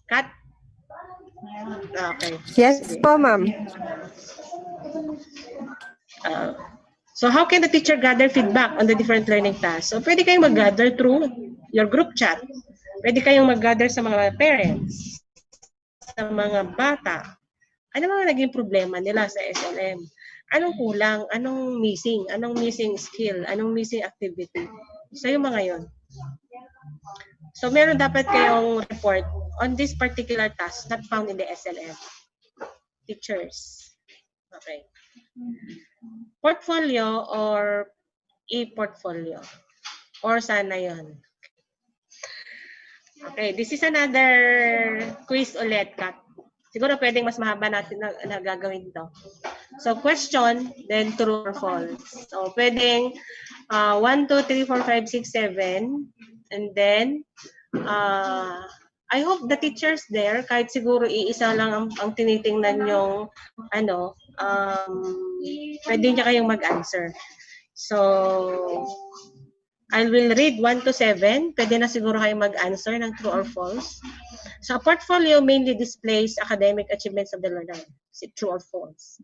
Kat? Okay. Yes Sige. po, ma'am. So how can the teacher gather feedback on the different learning tasks? So pwede kayong mag-gather through your group chat. Pwede kayong mag-gather sa mga parents, sa mga bata. Ano mga naging problema nila sa SLM? Anong kulang? Anong missing? Anong missing skill? Anong missing activity? So yung mga yon. So meron dapat kayong report on this particular task not found in the SLM. Teachers. Okay. Portfolio or e-portfolio? Or sana yon. Okay, this is another quiz ulit, Kat. Siguro pwedeng mas mahaba natin na gagawin to. So, question, then true or false. So, pwedeng 1, 2, 3, 4, 5, 6, 7. And then, I hope the teachers there, kahit siguro iisa lang ang tinitingnan yung, pwede niya kayong mag-answer. So, I will read 1 to 7. Pwede na siguro kayo mag-answer ng true or false. So, a portfolio mainly displays academic achievements of the learner. Is it true or false?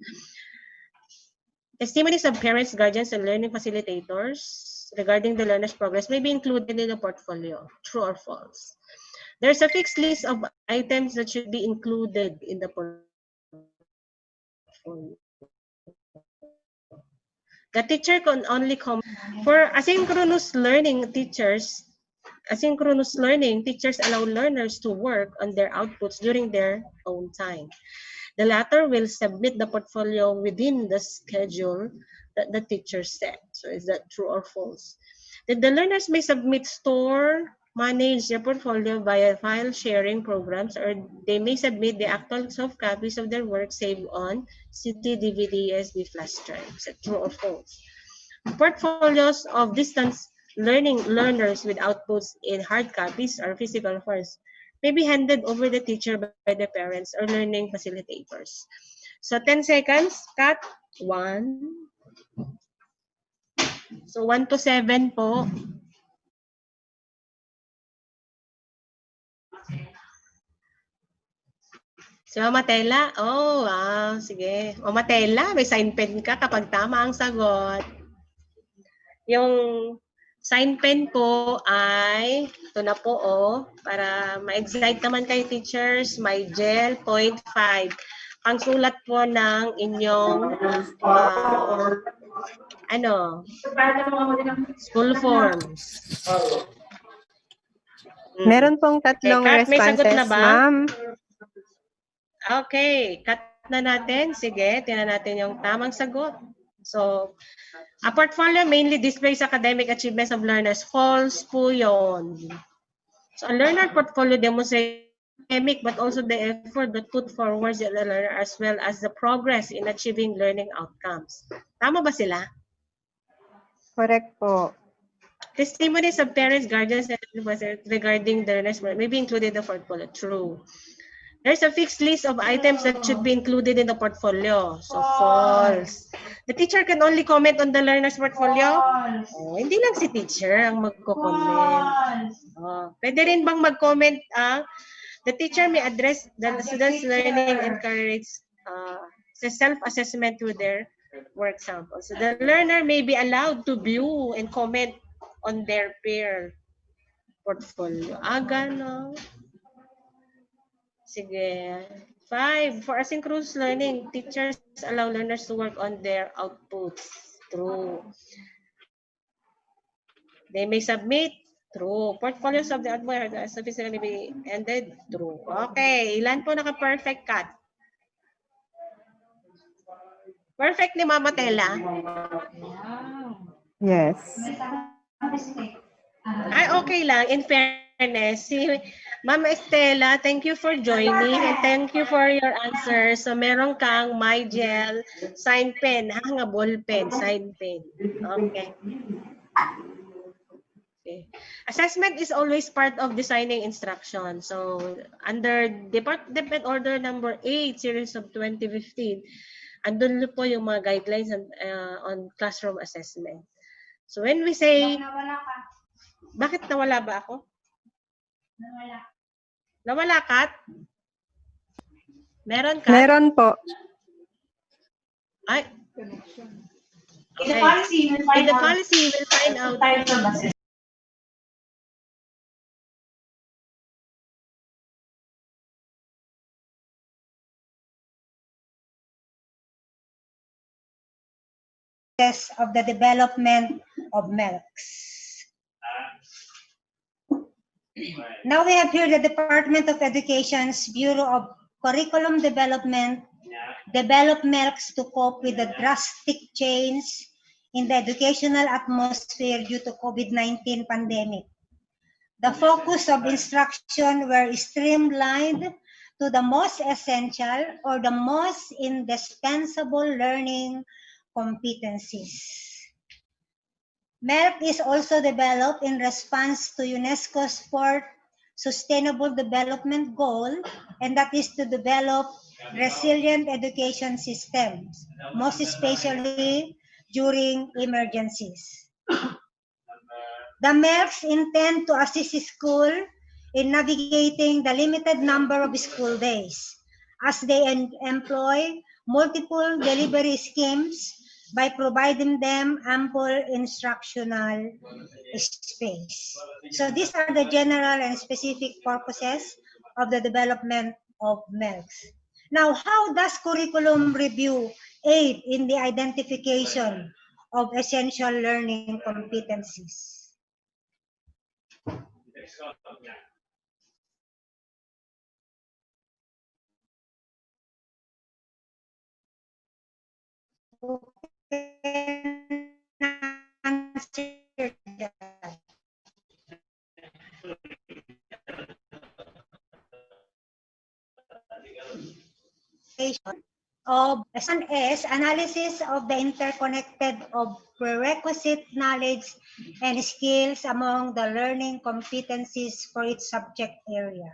Testimonies of parents, guardians, and learning facilitators regarding the learner's progress may be included in the portfolio. True or false? There's a fixed list of items that should be included in the portfolio. The teacher can only comment. For asynchronous learning, teachers allow learners to work on their outputs during their own time. The latter will submit the portfolio within the schedule that the teacher set. So is that true or false? That the learners may submit, store, manage their portfolio via file sharing programs, or they may submit the actual soft copies of their work saved on CD, DVD, USB flash drive. Is that true or false? Portfolios of distance learning learners with outputs in hard copies or physical files may be handed over the teacher by the parents or learning facilitators. So 10 seconds, cut. 1. So 1 to 7 po. Si Mama Tela? Oh, wow. Sige. Mama Tela, may sign pen ka kapag tama ang sagot. Yung sign pen ko ay, ito na po para ma-excite naman kayo teachers, may gel 0.5. Ang sulat po ng inyong school forms. Meron pong tatlong Kat, may sagot na responses, ba? ma'am. Okay, cut na natin. Sige, tingnan natin yung tamang sagot. So, a portfolio mainly displays academic achievements of learners. False po yun. So, a learner portfolio demonstrates academic but also the effort that put forward the learner as well as the progress in achieving learning outcomes. Tama ba sila? Correct po. Testimonies of parents, guardians, and advisors regarding the learner's work may be included in the portfolio. True. There's a fixed list of items that should be included in the portfolio. So, false. The teacher can only comment on the learner's portfolio? Oh, hindi lang si teacher ang magko-comment. Oh, pwede rin bang mag-comment? The teacher may address the students' learning and encourage self-assessment through their work samples. So, the learner may be allowed to view and comment on their peer portfolio. Gano? Sige. 5. For asynchronous learning, teachers allow learners to work on their outputs. True. They may submit. True. Portfolios of the admired sufficiently be ended. True. Okay. Ilan po naka-perfect cut? Perfect ni Mama Tela? Yes. Ay, okay lang. In fairness, si Mama Estela, thank you for joining and thank you for your answer. So, meron kang my gel, sign pen, nga ball pen, sign pen. Okay. Okay. Assessment is always part of designing instruction. So, under Department Order number 8, series of 2015, andun po yung mga guidelines on classroom assessment. So, when we say, bakit nawala ba ako? Nawala. Nawala, Kat? Meron, Kat? Meron po. Ay, In the okay. policy, you will In find the out policy, you will find out types of assessment. of the development of Mercs. Now we have here the Department of Education's Bureau of Curriculum Development develop Mercs to cope with the drastic change in the educational atmosphere due to COVID-19 pandemic. The focus of instruction were streamlined to the most essential or the most indispensable learning competencies. MERC is also developed in response to UNESCO's fourth Sustainable Development Goal, and that is to develop resilient education systems, most especially during emergencies. The MERCs intend to assist school in navigating the limited number of school days as they employ multiple delivery schemes by providing them ample instructional space. So these are the general and specific purposes of the development of MERCs. Now, how does curriculum review aid in the identification of essential learning competencies? Of one is analysis of the interconnected of prerequisite knowledge and skills among the learning competencies for its subject area.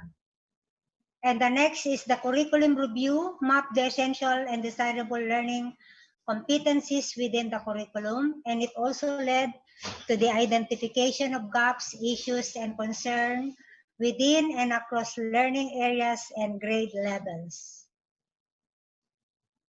And the next is the curriculum review, map the essential and desirable learning competencies within the curriculum, and it also led to the identification of gaps, issues, and concern within and across learning areas and grade levels.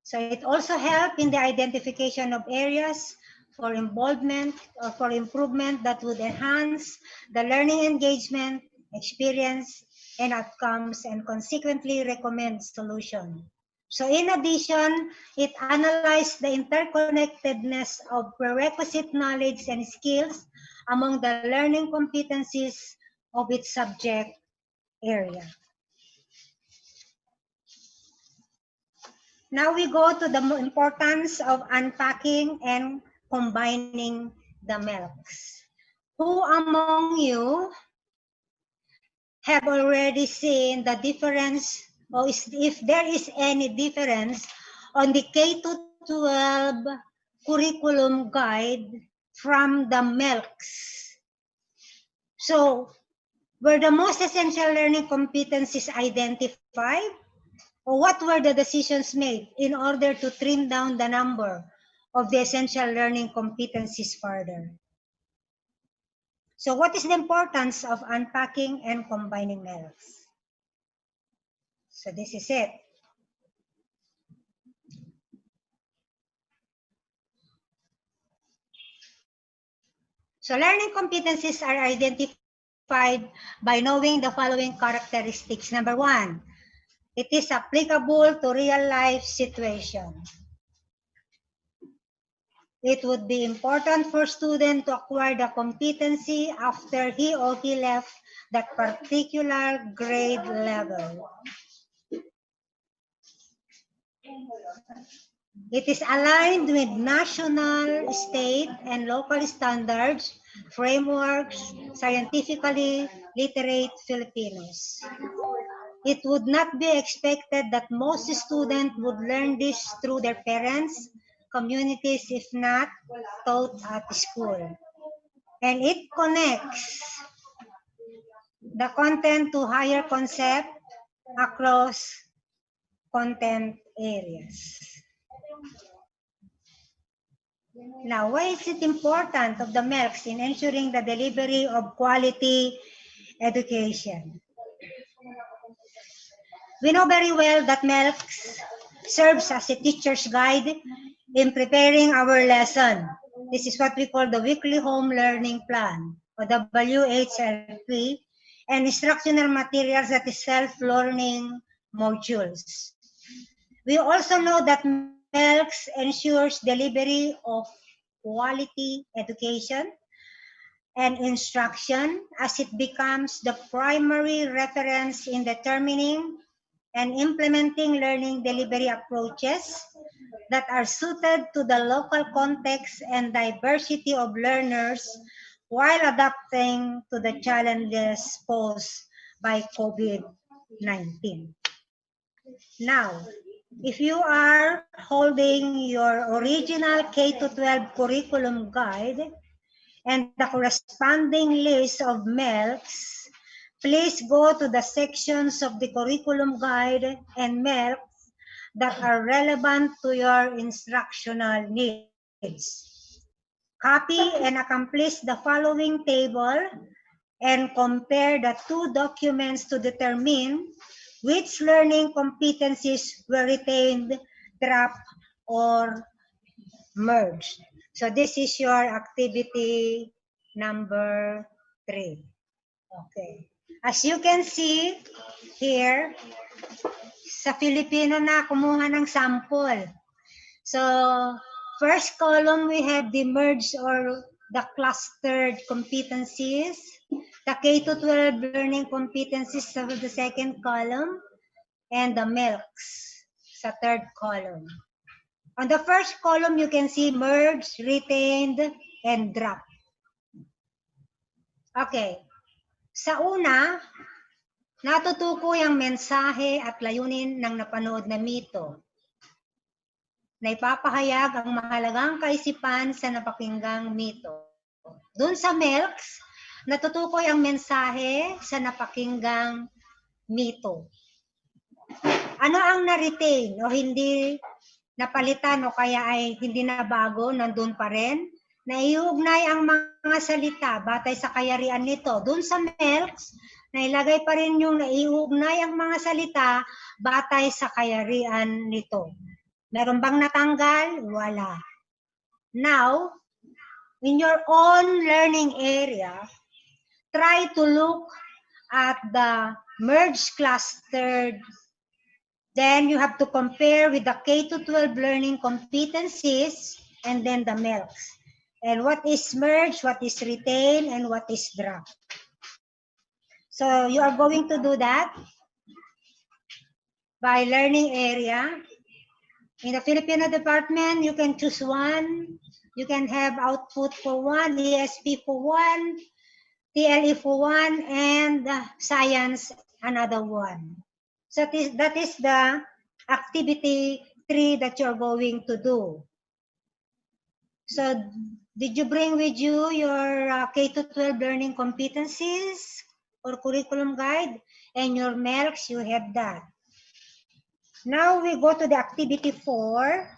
So it also helped in the identification of areas for involvement or for improvement that would enhance the learning engagement, experience, and outcomes, and consequently recommend solution. So in addition, it analyzed the interconnectedness of prerequisite knowledge and skills among the learning competencies of its subject area. Now we go to the importance of unpacking and combining the Mercs. Who among you have already seen the difference, or if there is any difference on the K-12 curriculum guide from the Mercs? So, were the most essential learning competencies identified? Or what were the decisions made in order to trim down the number of the essential learning competencies further? So what is the importance of unpacking and combining Mercs? So this is it. So learning competencies are identified by knowing the following characteristics. Number one, it is applicable to real life situation. It would be important for student to acquire the competency after he or he left that particular grade level. It is aligned with national, state, and local standards, frameworks, scientifically literate Filipinos. It would not be expected that most students would learn this through their parents, communities, if not taught at school. And it connects the content to higher concept across content areas. Now, why is it important of the Mercs in ensuring the delivery of quality education? We know very well that Mercs serves as a teacher's guide in preparing our lesson. This is what we call the Weekly Home Learning Plan, or WHLP, and instructional materials that is self-learning modules. We also know that Mercs ensures delivery of quality education and instruction as it becomes the primary reference in determining and implementing learning delivery approaches that are suited to the local context and diversity of learners while adapting to the challenges posed by COVID-19. Now, if you are holding your original K-12 curriculum guide and the corresponding list of MELCs, please go to the sections of the curriculum guide and MELCs that are relevant to your instructional needs. Copy and accomplish the following table and compare the two documents to determine which learning competencies were retained, dropped, or merged. So this is your activity number 3. Okay. As you can see here, sa Filipino na kumuha ng sample. So, first column, we have the merged or the clustered competencies. The K-12 learning competencies sa the second column, and the MELCs sa third column. On the first column, you can see merged, retained, and dropped. Okay. Sa una, natutukoy ang mensahe at layunin ng napanood na mito na ipapahayag ang mahalagang kaisipan sa napakinggang mito. Doon sa MELCs, natutukoy ang mensahe sa napakinggang mito. Ano ang na-retain o hindi napalitan o kaya ay hindi na bago, nandun pa rin? Naiugnay ang mga salita batay sa kayarian nito. Doon sa MELCs, nailagay pa rin yung naiugnay ang mga salita batay sa kayarian nito. Meron bang natanggal? Wala. Now, in your own learning area, try to look at the merged clustered. Then you have to compare with the K-12 learning competencies and then the MELCs. And what is merged, what is retained, and what is dropped. So you are going to do that by learning area. In the Filipino department, you can choose one. You can have output for one, ESP for one, TLE for one, and science another one. So that is the activity 3 that you're going to do. So did you bring with you your K-12 learning competencies or curriculum guide? And your MELCs, you have that. Now we go to the activity 4.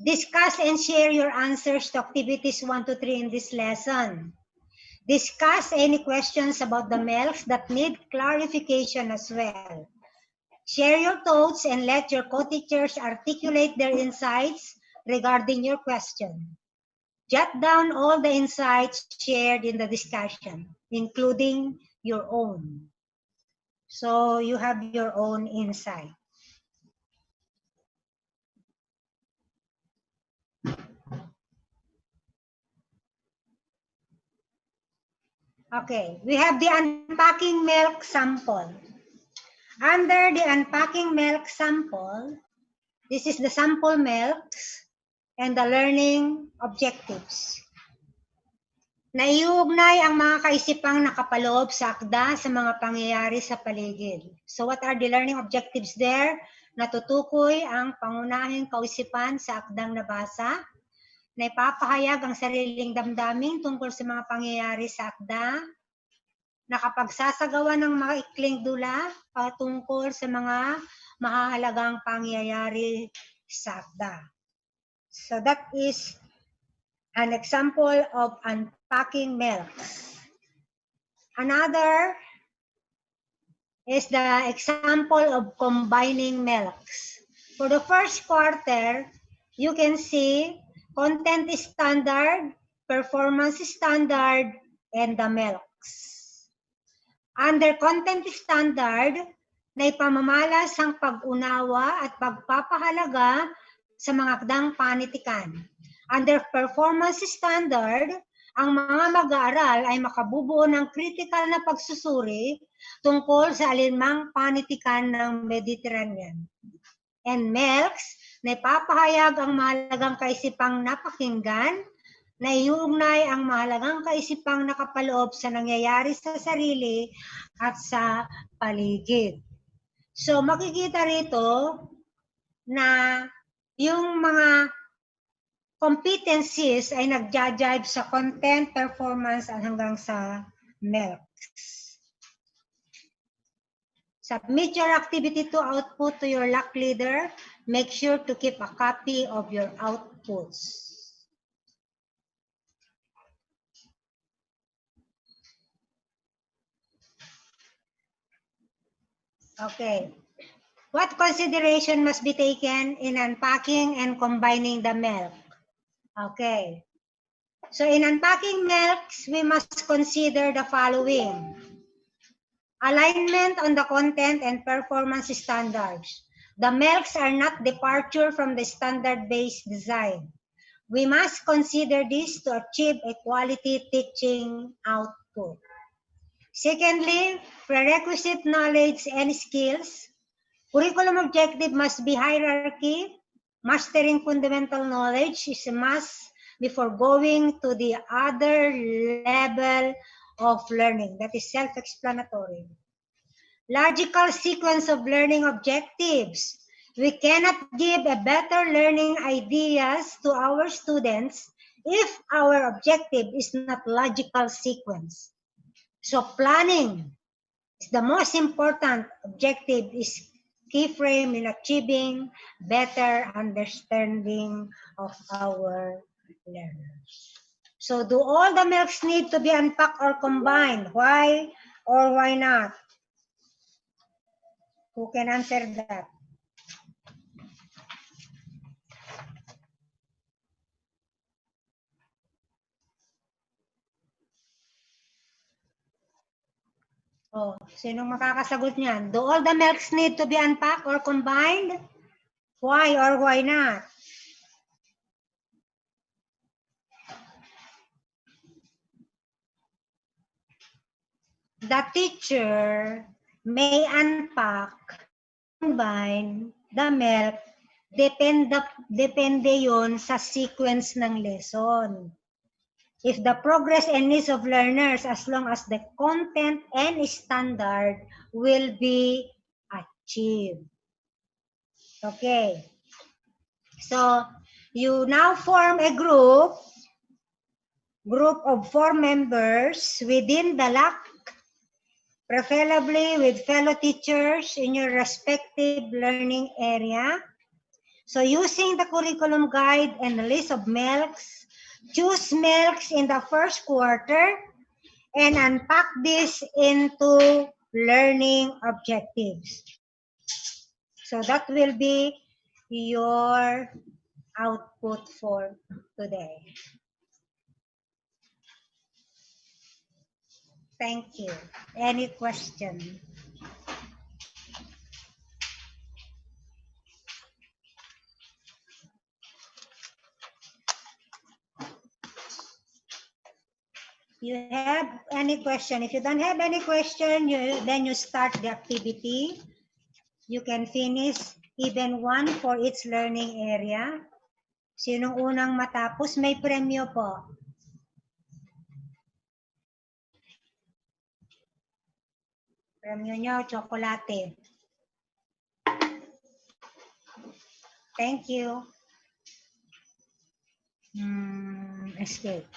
Discuss and share your answers to activities 1 to 3 in this lesson. Discuss any questions about the MELCs that need clarification as well. Share your thoughts and let your co-teachers articulate their insights regarding your question. Jot down all the insights shared in the discussion, including your own. So you have your own insight. Okay, we have the unpacking milk sample. Under the unpacking milk sample, this is the sample milks and the learning objectives. Naiugnay ang mga kaisipang nakapaloob sa akda sa mga pangyayari sa paligid. So what are the learning objectives there? Natutukoy ang pangunahing kaisipan sa akdang nabasa, na ipapahayag ang sariling damdamin tungkol sa mga pangyayari sa akda, nakapagsasagawa ng mga ikling dula patungkol sa mga mahahalagang pangyayari sa akda. So that is an example of unpacking milks. Another is the example of combining Mercs. For the first quarter, you can see content standard, performance standard, and the Mercs. Under content standard, na ipamamalas ang pag-unawa at pagpapahalaga sa mga akdang panitikan. Under performance standard, ang mga mag-aaral ay makabubuo ng critical na pagsusuri tungkol sa alinmang panitikan ng Mediterranean. And MELCS, na ipapahayag ang mahalagang kaisipang napakinggan, na iuugnay ang mahalagang kaisipang nakapaloob sa nangyayari sa sarili at sa paligid. So makikita rito na yung mga competencies ay nagja-jive sa content, performance, at hanggang sa MELCS. Submit your activity to output to your LAC leader. Make sure to keep a copy of your outputs. Okay. What consideration must be taken in unpacking and combining the milk? Okay. So in unpacking milks, we must consider the following. Alignment on the content and performance standards. The milks are not departure from the standard-based design. We must consider this to achieve a quality teaching output. Secondly, prerequisite knowledge and skills. Curriculum objective must be hierarchy. Mastering fundamental knowledge is a must before going to the other level of learning. That is self-explanatory. Logical sequence of learning objectives. We cannot give a better learning ideas to our students if our objective is not logical sequence. So planning is the most important objective, is key frame in achieving better understanding of our learners. So do all the milks need to be unpacked or combined? Why or why not? Who can answer that? Oh, sinong makakasagot niyan? Do all the milks need to be unpacked or combined? Why or why not? The teacher may unpack, combine the milk, depende yon sa sequence ng lesson. If the progress and needs of learners, as long as the content and standard will be achieved. Okay. So, you now form a group of 4 members within the LAC, preferably with fellow teachers in your respective learning area. So using the curriculum guide and the list of milks, choose milks in the first quarter and unpack this into learning objectives. So that will be your output for today. Thank you. Any question? You have any question? If you don't have any question, then you start the activity. You can finish even one for each learning area. Sinong unang matapos, may premyo po. Premyo nyo, tsokolate. Thank you. Escape.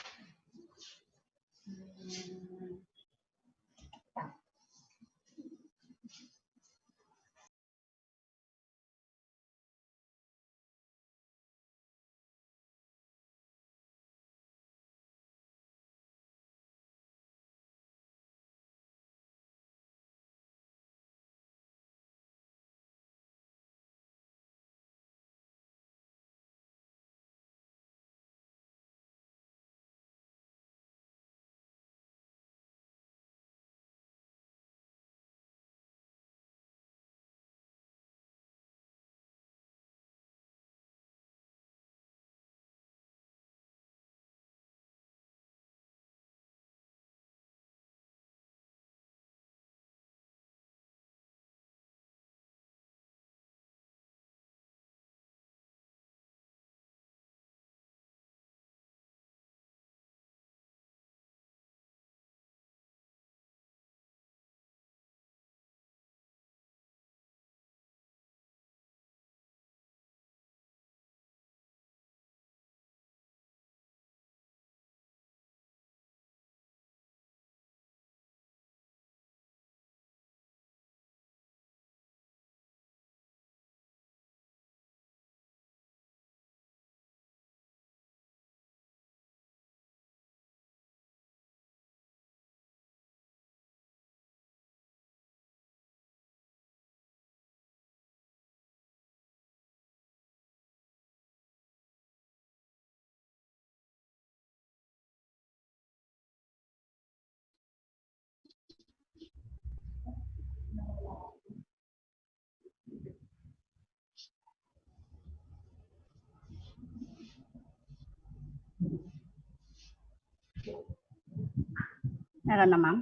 Meron na, ma'am?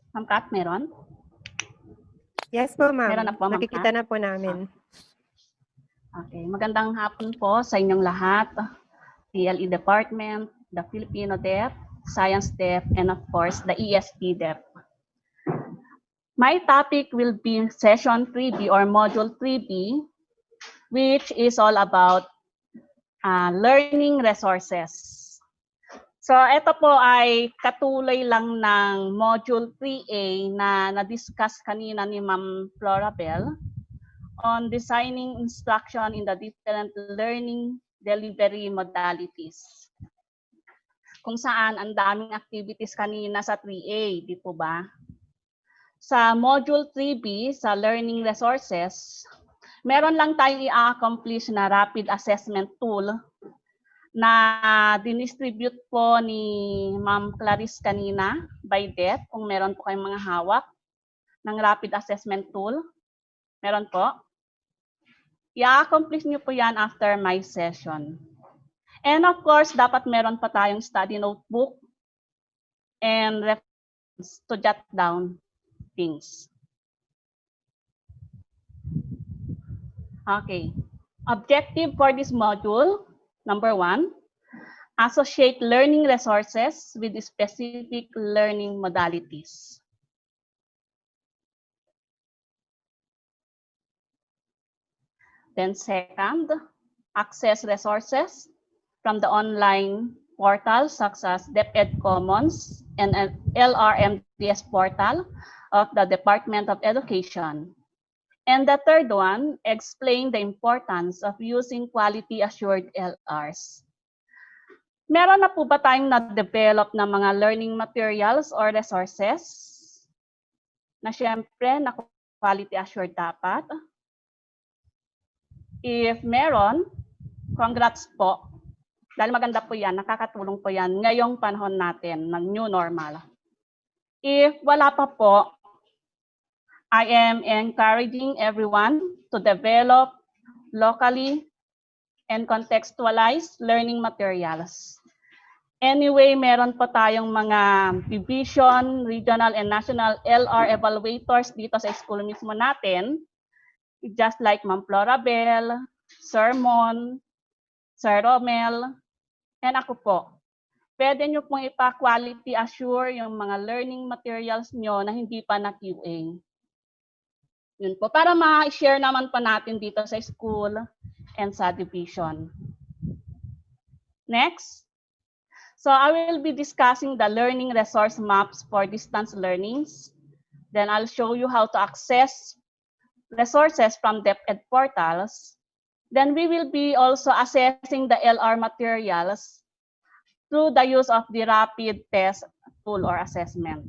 Ma'am Kat, meron? Yes po, Meron ma'am. na po, Ma'am Nakikita Kat? na po namin. Okay, magandang hapon po sa inyong lahat. TLE Department, the Filipino Deaf, Science Deaf, and of course, the ESP Deaf. My topic will be Session 3B or Module 3B, which is all about learning resources. So ito po ay katuloy lang ng Module 3A na na-discuss kanina ni Ma'am Florabel on designing instruction in the different learning delivery modalities. Kung saan ang daming activities kanina sa 3A, di po ba? Sa Module 3B, sa Learning Resources, meron lang tayong i-accomplish na rapid assessment tool na dinistribute po ni Ma'am Clarice kanina by DEF. Kung meron po kayong mga hawak ng rapid assessment tool, meron po. I-accomplish nyo po yan after my session. And of course, dapat meron pa tayong study notebook and reference to jot down things. Okay. Objective for this module, number 1, associate learning resources with specific learning modalities. Then second, access resources from the online portals such as DepEd Commons and an LRMTS portal of the Department of Education. And the third one, explain the importance of using quality assured LRs. Meron na po ba tayong na-develop na mga learning materials or resources na syempre na quality assured dapat? If meron, congrats po. Dahil maganda po yan, nakakatulong po yan ngayong panahon natin ng new normal. If wala pa po, I am encouraging everyone to develop locally and contextualize learning materials. Anyway, meron po tayong mga division, regional, and national LR evaluators dito sa school mismo natin. Just like Ma'am Florabel, Sir Mon, Sir Romel, and ako po. Pwede nyo pong ipa-quality assure yung mga learning materials nyo na hindi pa na-QA. Yun po, para ma-share naman pa natin dito sa school and sa division. Next. So I will be discussing the learning resource maps for distance learnings. Then I'll show you how to access resources from DepEd portals. Then we will be also assessing the LR materials through the use of the rapid test tool or assessment.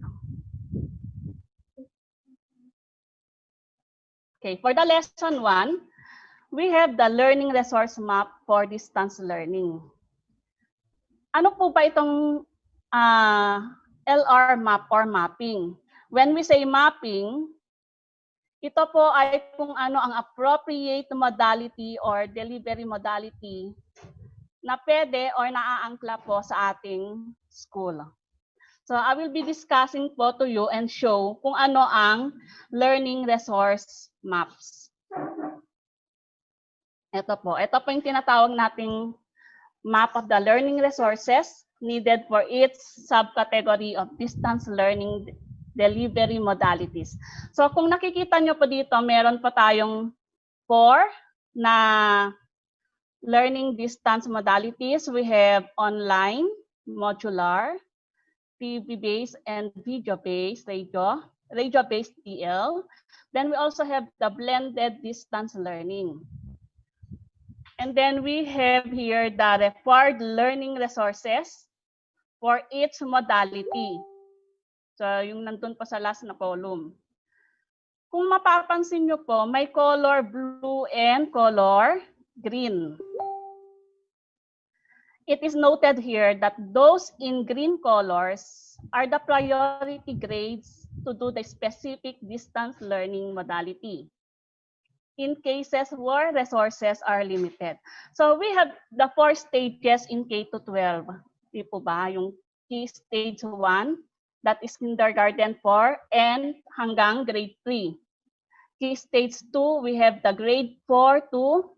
Okay, for the lesson 1, we have the learning resource map for distance learning. Ano po ba itong LR map or mapping? When we say mapping, ito po ay kung ano ang appropriate modality or delivery modality na pwede or naaangkla po sa ating school. So I will be discussing po to you and show kung ano ang learning resource maps. Ito po yung tinatawag nating map of the learning resources needed for each subcategory of distance learning delivery modalities. So kung nakikita nyo po dito, meron pa tayong 4 na learning distance modalities. We have online, modular, TV-based, and video-based, radio-based TL. Then we also have the blended distance learning. And then we have here the required learning resources for each modality. So, yung nandun pa sa last na column. Kung mapapansin nyo po, may color blue and color green. It is noted here that those in green colors are the priority grades to do the specific distance learning modality. in cases where resources are limited. So we have the 4 stages in K to 12. Di po ba? Yung key stage 1, that is kindergarten 4 and hanggang grade 3. Key stage 2, we have the grade 4 to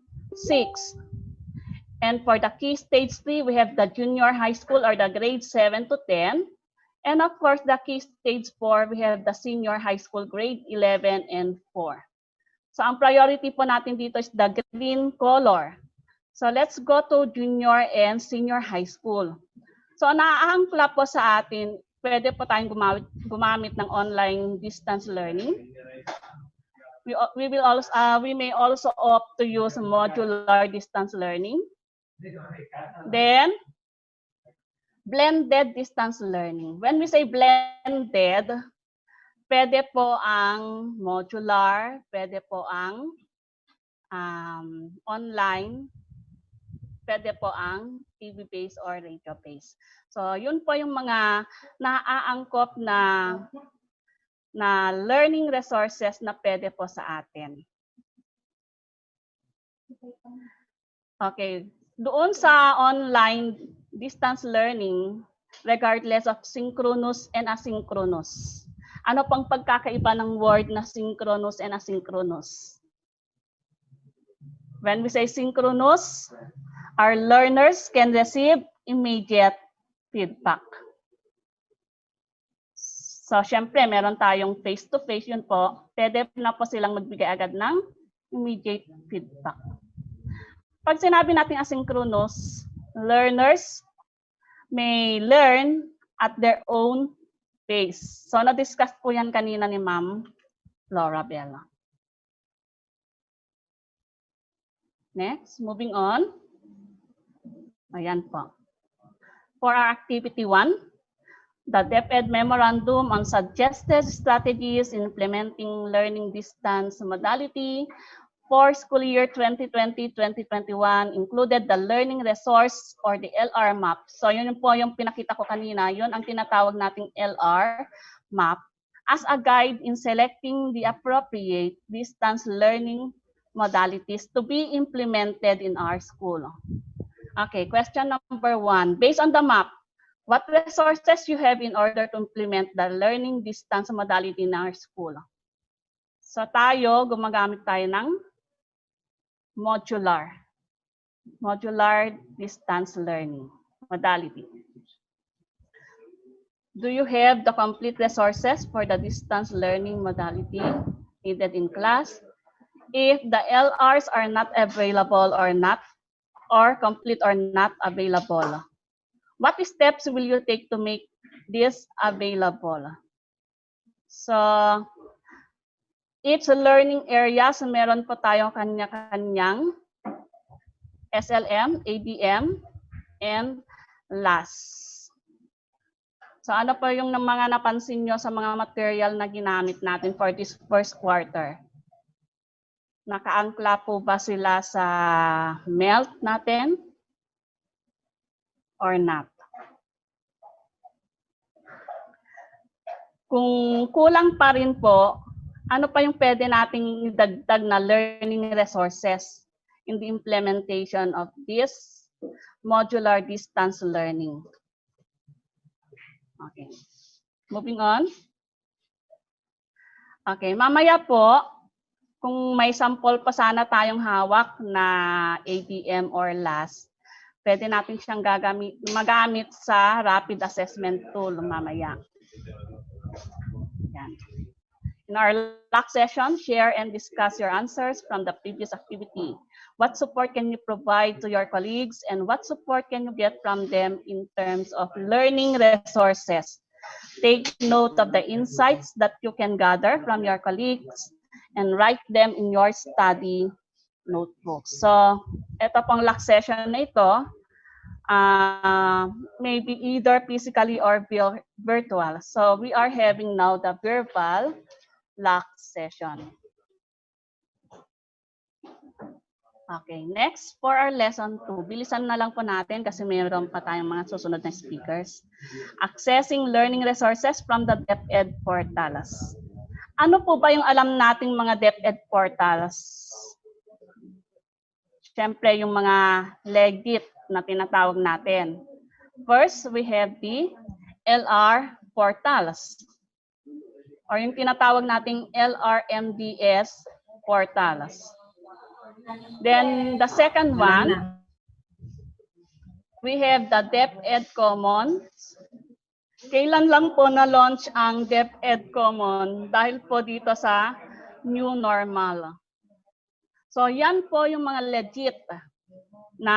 6. And for the key stage 3, we have the junior high school or the grade 7 to 10. And of course, the key stage 4, we have the senior high school grade 11 and 4. So ang priority po natin dito is the green color. So let's go to junior and senior high school. So naaangkla po sa atin, pwede po tayong gumamit ng online distance learning. We may also opt to use modular distance learning. Then, blended distance learning. When we say blended, pwede po ang modular, pwede po ang online, pwede po ang TV-based or radio-based. So, yun po yung mga naaangkop na learning resources na pwede po sa atin. Okay. Doon sa online distance learning, regardless of synchronous and asynchronous, ano pang pagkakaiba ng word na synchronous and asynchronous? When we say synchronous, our learners can receive immediate feedback. So, syempre, meron tayong face-to-face, yun po, pwede na po silang magbigay agad ng immediate feedback. Pag sinabi natin asynchronous, learners may learn at their own pace. So, na-discuss po yan kanina ni Ma'am Laura Bella. Next, moving on. Ayan po. For our activity 1, the DepEd Memorandum on Suggested Strategies in Implementing Learning Distance Modality for school year 2020-2021 included the learning resource or the LR map. So yun po yung pinakita ko kanina, yun ang tinatawag nating LR map as a guide in selecting the appropriate distance learning modalities to be implemented in our school. Okay, question number 1. Based on the map, what resources you have in order to implement the learning distance modality in our school? So tayo, gumagamit tayo ng modular distance learning modality. Do you have the complete resources for the distance learning modality needed in class? If the LRs are not available or complete or not available, what steps will you take to make this available? So, each learning areas, meron po tayong kanya-kanyang SLM, ABM, and LAS. So ano po yung mga napansin nyo sa mga material na ginamit natin for this first quarter? Nakaangkla po ba sila sa MELT natin or not? Kung kulang pa rin po, ano pa yung pwede nating idagdag na learning resources in the implementation of this modular distance learning? Okay. Moving on. Okay, mamaya po, kung may sample pa sana tayong hawak na ABM or LAS, pwede natin siyang magamit sa rapid assessment tool mamaya. Yan. In our last session, share and discuss your answers from the previous activity. What support can you provide to your colleagues and what support can you get from them in terms of learning resources? Take note of the insights that you can gather from your colleagues and write them in your study notebook. So, ito pong last session na ito, maybe either physically or virtual. So, we are having now the verbal last session. Okay, next for our lesson 2. Bilisan na lang po natin kasi mayroon pa tayong mga susunod na speakers. Accessing learning resources from the DepEd portals. Ano po ba yung alam nating mga DepEd portals? Siyempre, yung mga legit na tinatawag natin. First, we have the LR portals or yung tinatawag nating Lrmts portals. Then, the second one, we have the DepEd Commons. Kailan lang po na-launch ang DepEd Common? Dahil po dito sa new normal. So yan po yung mga legit na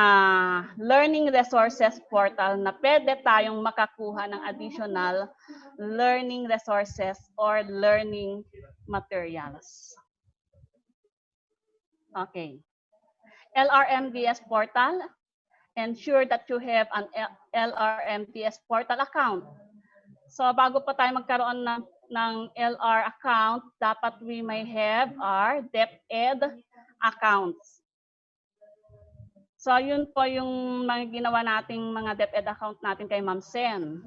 learning resources portal na pwede tayong makakuha ng additional learning resources or learning materials. Okay. LRMDS portal. Ensure that you have an LRMDS portal account. So bago pa tayo magkaroon ng LR account, dapat we may have our DepEd accounts. So yun po yung mga ginawa nating mga DepEd account natin kay Ma'am Sen.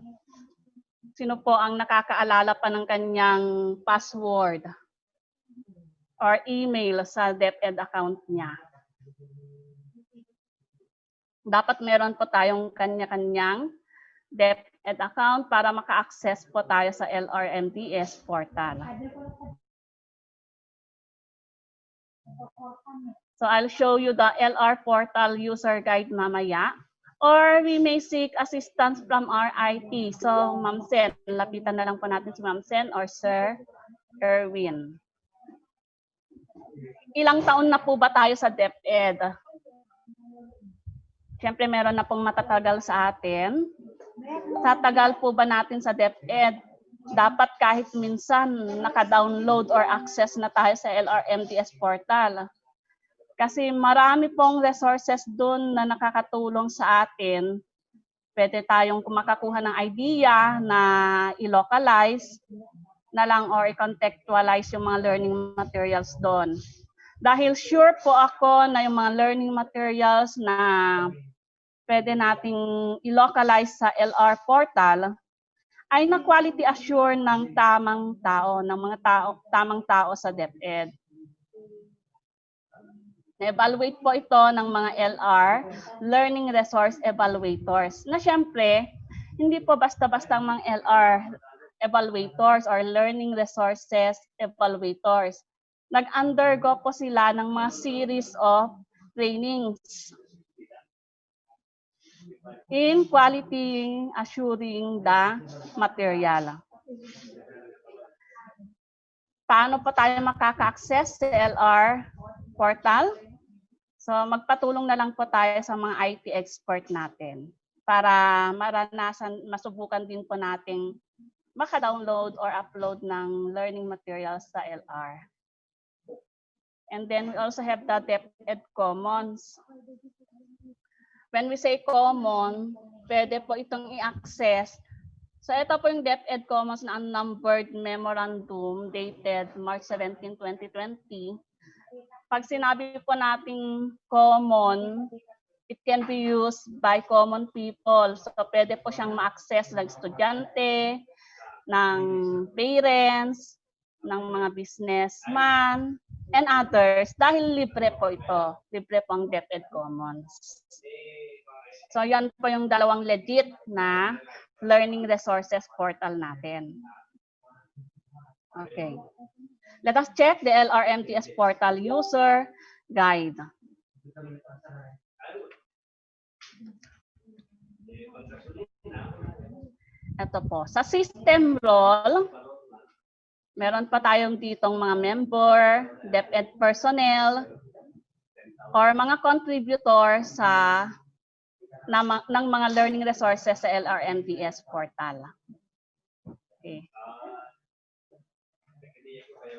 Sino po ang nakakaalala pa ng kanyang password or email sa DepEd account niya? Dapat meron po tayong kanya-kanyang DepEd account para maka-access po tayo sa LRMDS portal. So I'll show you the LR portal user guide mamaya. Or we may seek assistance from our IT. So Ma'am Sen, lapitan na lang po natin si Ma'am Sen or Sir Erwin. Ilang taon na po ba tayo sa DepEd? Siyempre meron na pong matatagal sa atin. Sa tagal po ba natin sa DepEd, dapat kahit minsan naka-download or access na tayo sa LRMDS portal. Kasi marami pong resources doon na nakakatulong sa atin. Pwede tayong makakuha ng idea na i-localize na lang or i-contextualize yung mga learning materials doon. Dahil sure po ako na yung mga learning materials na pwede nating i-localize sa LR portal ay na-quality assure ng tamang tao, ng mga tamang tao sa DepEd. Na-evaluate po ito ng mga LR, Learning Resource Evaluators, na syempre, hindi po basta-basta mga LR evaluators or Learning Resources Evaluators. Nag-undergo po sila ng mga series of trainings in quality assuring the material. Paano po tayo makaka-access sa LR portal? So magpatulong na lang po tayo sa mga IT expert natin para masubukan din po nating maka-download or upload ng learning materials sa LR. And then we also have the DepEd Commons. When we say common, pwede po itong i-access. So ito po yung DepEd Commons na unnumbered memorandum dated March 17, 2020. Pag sinabi po nating common, it can be used by common people. So pwede po siyang ma-access ng estudyante, ng parents, ng mga businessman, and others dahil libre po ito. Libre po ang DepEd Commons. So yan po yung dalawang legit na learning resources portal natin. Okay. Let us check the LRMDS portal user guide. Ito po. Sa system role, meron pa tayong ditong mga member, DepEd personnel, or mga contributor ng mga learning resources sa LRMDS portal. Okay.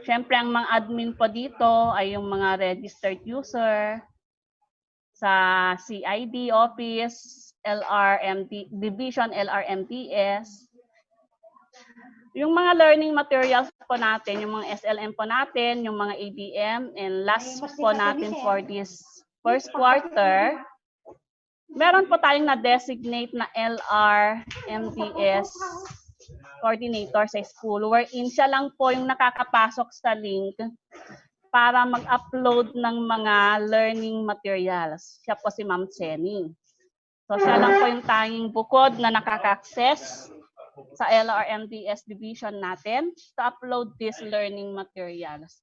Siyempre, ang mga admin po dito ay yung mga registered user sa CID office, Division LRMDS. Yung mga learning materials po natin, yung mga SLM po natin, yung mga ABM, and last po natin for this first quarter, meron po tayong na-designate na LRMDS coordinator sa school, wherein siya lang po yung nakakapasok sa link para mag-upload ng mga learning materials. Siya po si Ma'am Jenny. So siya lang po yung tanging bukod na nakaka-access sa LRMDS division natin to upload these learning materials.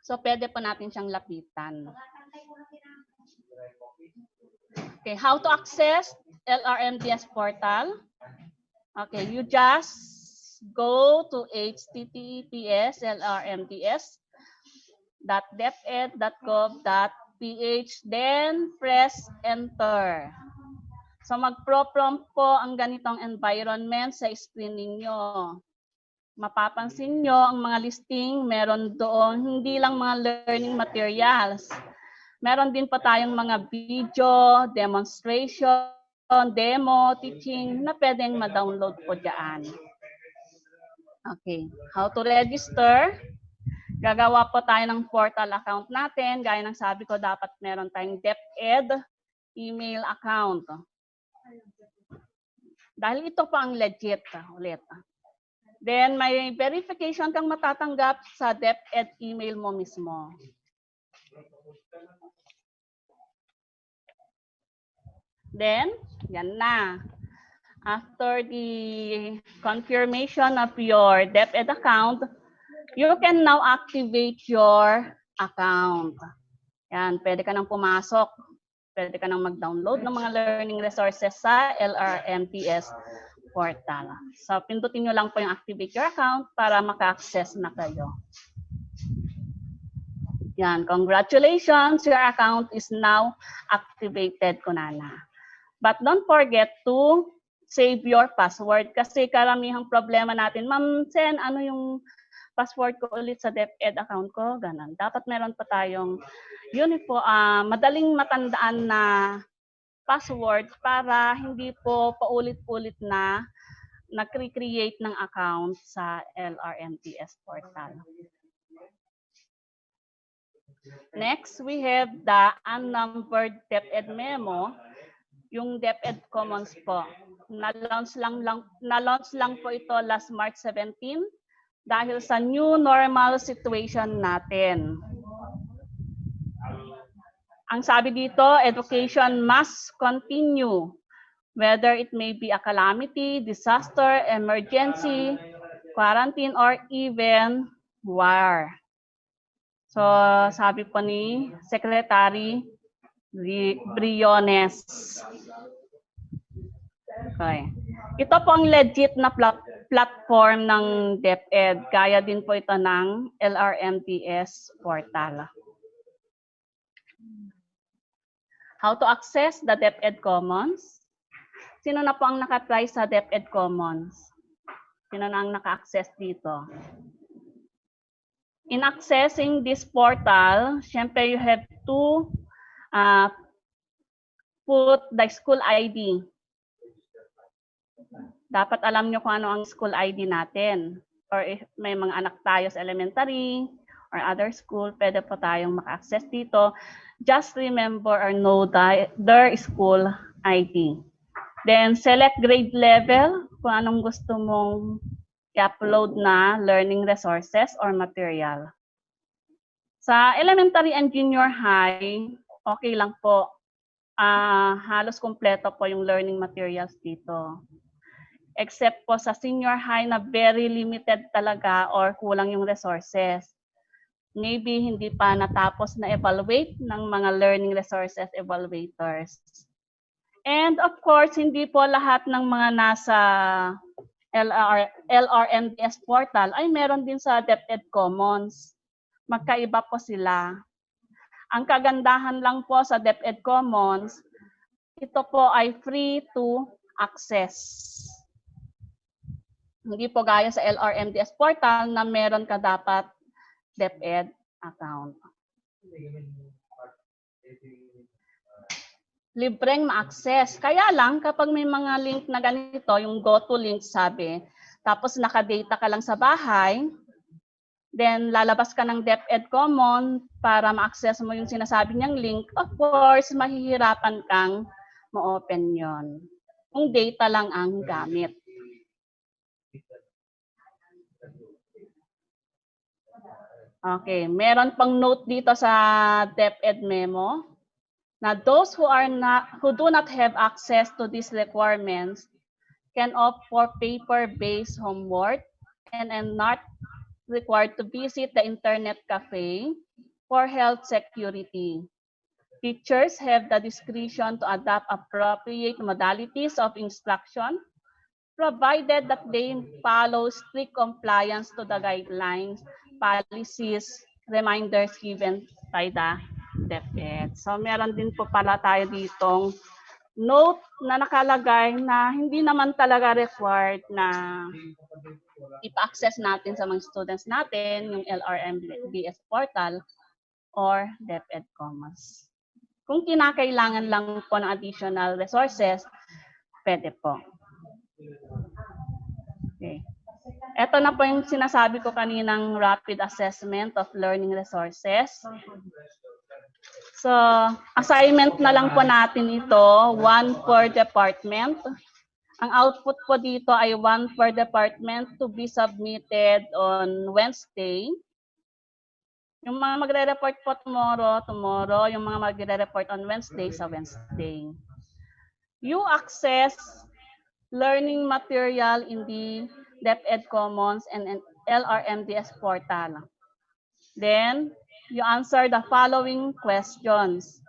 So pwede po natin siyang lapitan. Okay, how to access LRMDS portal? Okay, you just go to https://lrmds.deped.gov.ph, then press enter. So mag-prompt po ang ganitong environment sa screen ninyo. Mapapansin nyo ang mga listing, meron doon hindi lang mga learning materials. Meron din po tayong mga video, demonstration, demo, teaching na pwedeng ma-download po dyan. Okay, how to register? Gagawa po tayo ng portal account natin. Gaya ng sabi ko, dapat meron tayong DepEd email account. Dahil ito po ang legit ulit. Then may verification kang matatanggap sa DepEd email mo mismo. Then, yan na. After the confirmation of your DepEd account, you can now activate your account. Yan, pwede ka nang pumasok. Pwede ka nang mag-download ng mga learning resources sa LRMDS portal. So, pindutin nyo lang po yung activate your account para maka-access na kayo. Yan, congratulations, your account is now activated, Kunana. But don't forget to save your password kasi karamihang problema natin, Ma'am Sen, ano yung password ko ulit sa DepEd account ko? Ganun. Dapat meron pa tayong madaling matandaan na password para hindi po paulit-ulit na nag-create ng account sa LRMDS portal. Next, we have the unnumbered DepEd memo. Yung DepEd Commons po. Na-launch lang po ito last March 17 dahil sa new normal situation natin. Ang sabi dito, education must continue whether it may be a calamity, disaster, emergency, quarantine, or even war. So sabi po ni Secretary Briones. Okay. Ito po ang legit na platform ng DepEd. Kaya din po ito ng LRMDS portal. How to access the DepEd Commons? Sino na po ang naka-try sa DepEd Commons? Sino na ang naka-access dito? In accessing this portal, syempre you have to put the school ID. Dapat alam nyo kung ano ang school ID natin. Or if may mga anak tayo sa elementary or other school, pwede po tayong maka-access dito. Just remember or know their school ID. Then select grade level kung anong gusto mong i-upload na learning resources or material. Sa elementary and junior high, okay lang po. Halos kumpleto po yung learning materials dito. Except po sa senior high na very limited talaga or kulang yung resources. Maybe hindi pa natapos na evaluate ng mga learning resources evaluators. And of course, hindi po lahat ng mga nasa LRMDS portal ay meron din sa DepEd Commons. Magkaiba po sila. Ang kagandahan lang po sa DepEd Commons, ito po ay free to access. Hindi po gaya sa LRMDS portal na meron ka dapat DepEd account. Libreng ma-access. Kaya lang, kapag may mga link na ganito, yung go-to link sabi, tapos naka-data ka lang sa bahay, then lalabas ka ng DepEd Common para ma-access mo yung sinasabi niyang link, of course, mahihirapan kang ma-open yon. Kung data lang ang gamit. Okay, meron pang note dito sa DepEd memo na those who do not have access to these requirements can opt for paper-based homework and are not required to visit the internet cafe for health security. Teachers have the discretion to adopt appropriate modalities of instruction, provided that they follow strict compliance to the guidelines, policies, reminders given by the DepEd. So meron din po pala tayo ditong note na nakalagay na hindi naman talaga required na ipa-access natin sa mga students natin yung LRMDS portal or DepEd Commons. Kung kinakailangan lang po ng additional resources, pwede po. Okay. Ito na po yung sinasabi ko kaninang rapid assessment of learning resources. So, assignment na lang po natin ito, one per department. Ang output po dito ay one per department to be submitted on Wednesday. Yung mga magre-report po tomorrow. Yung mga magre-report on Wednesday, sa Wednesday. You access learning material in the DepEd Commons and LRMDS portal. Then, you answer the following questions.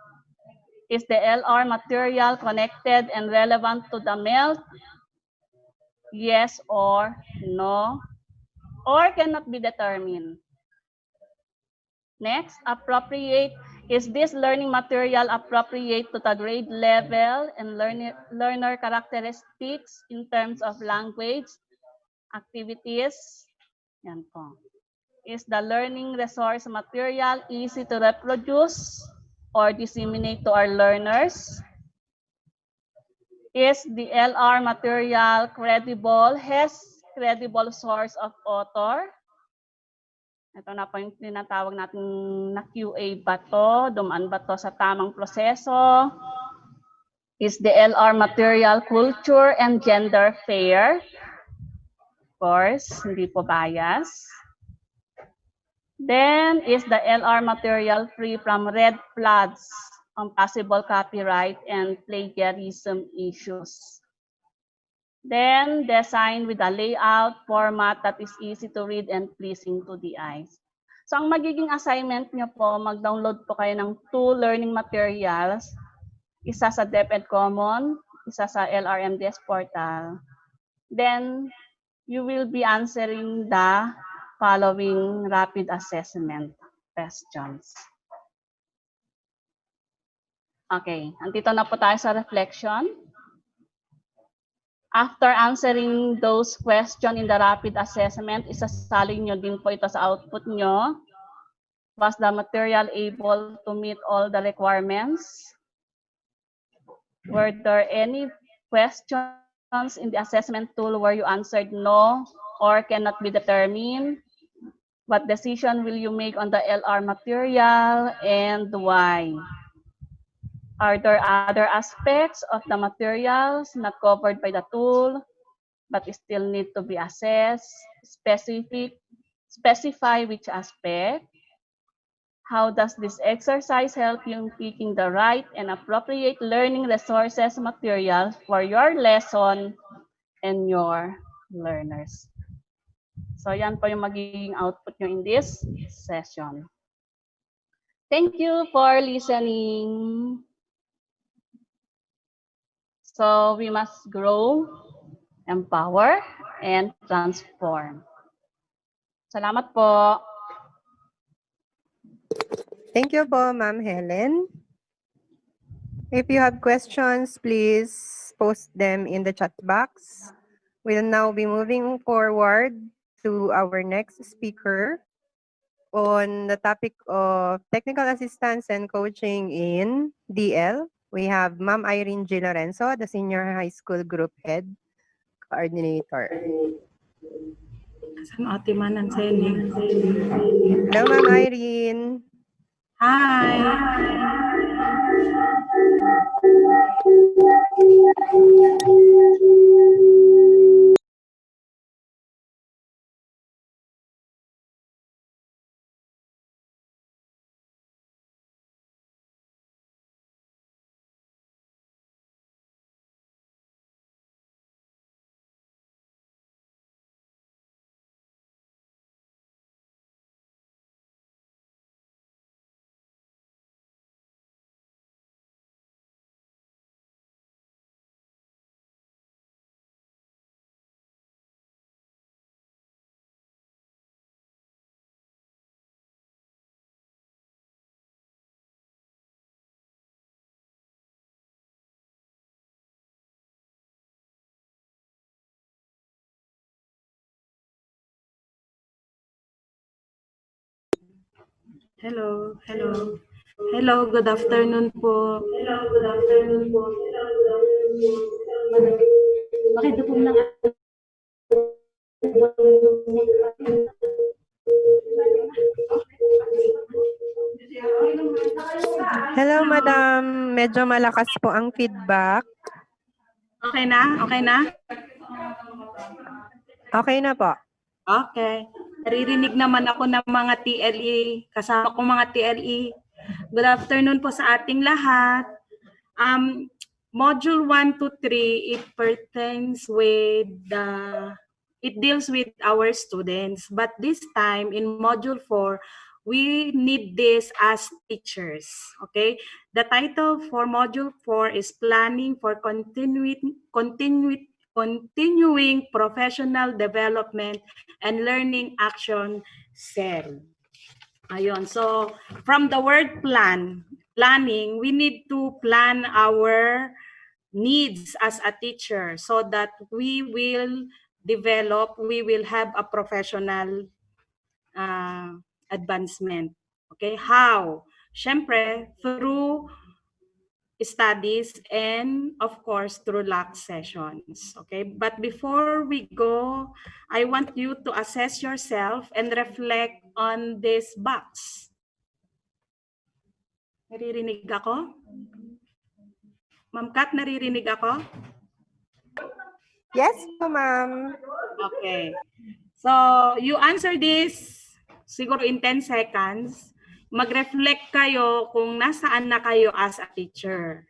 Is the LR material connected and relevant to the MELT? Yes or no? Or cannot be determined. Next, appropriate. Is this learning material appropriate to the grade level and learner characteristics in terms of language, activities? Yan po. Is the learning resource material easy to reproduce or disseminate to our learners? Is the LR material credible, has credible source of author? Ito na po yung tinatawag natin na QA ba to? Dumaan ba to sa tamang proseso? Is the LR material culture and gender fair? Of course, hindi po bias. Then, is the LR material free from red flags on possible copyright and plagiarism issues? Then, design with a layout format that is easy to read and pleasing to the eyes. So, ang magiging assignment nyo po, mag-download po kayo ng 2 learning materials. Isa sa DepEd Common, isa sa LRMDS portal. Then, you will be answering the following rapid assessment questions. Okay, andito na po tayo sa reflection. After answering those questions in the rapid assessment, isasalin nyo din po ito sa output nyo. Was the material able to meet all the requirements? Were there any questions in the assessment tool where you answered no or cannot be determined? What decision will you make on the LR material and why? Are there other aspects of the materials not covered by the tool but still need to be assessed? Specify which aspect. How does this exercise help you in picking the right and appropriate learning resources materials for your lesson and your learners? So yan po yung magiging output nyo in this session. Thank you for listening. So we must grow, empower, and transform. Salamat po. Thank you po, Ma'am Helen. If you have questions, please post them in the chat box. We'll now be moving forward to our next speaker on the topic of technical assistance and coaching in DL. We have Ma'am Irene G. Lorenzo, the Senior High School Group Head Coordinator. Saan ate Manan Sally? Hello, Ma'am Irene. Hi! Hello, hello. Hello, good afternoon po. Hello, good afternoon po. Bakit po lang Hello, madam. Medyo malakas po ang feedback. Okay na? Okay na? Okay na po. Okay. Naririnig naman ako ng mga TLE, kasama kong mga TLE. Good afternoon po sa ating lahat. Module 1 to 3, it pertains with it deals with our students. But this time in module 4, we need this as teachers. Okay? The title for module 4 is Planning for Continuing Professional Development and Learning Action Cell. Ayun. So, from the word planning, we need to plan our needs as a teacher so that we will have a professional advancement. Okay? How? Siyempre, through studies and of course through LAC sessions. Okay, but before we go, I want you to assess yourself and reflect on this box. Naririnig ako? Ma'am Kat, naririnig ako? Yes po, ma'am. Okay. So, you answer this siguro in 10 seconds. Mag-reflect kayo kung nasaan na kayo as a teacher.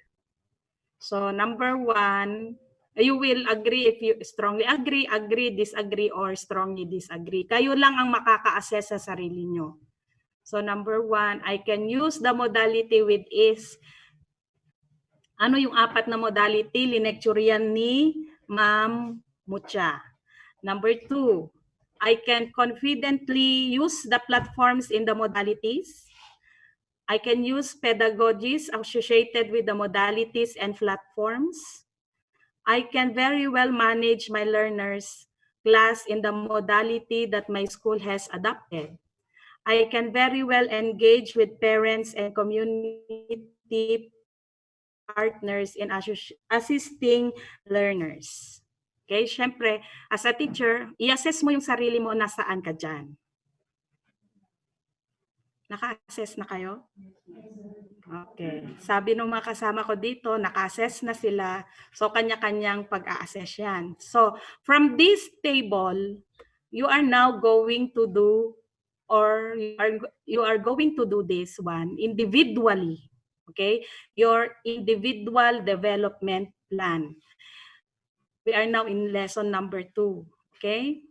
So, number 1, you will agree if you strongly agree, disagree, or strongly disagree. Kayo lang ang makaka-assess sa sarili nyo. So, number 1, I can use the modality with is. Ano yung 4 na modality? Linecturyan ni Ma'am Mucha. Number 2, I can confidently use the platforms in the modalities. I can use pedagogies associated with the modalities and platforms. I can very well manage my learners' class in the modality that my school has adopted. I can very well engage with parents and community partners in assisting learners. Okay, syempre, as a teacher, i-assess mo yung sarili mo nasaan ka dyan. Naka-assess na kayo? Okay. Sabi ng mga kasama ko dito, naka-assess na sila. So, kanya-kanyang pag-a-assess yan. So, from this table, you are now going to do or you are going to do this one individually. Okay? Your individual development plan. We are now in lesson number 2. Okay?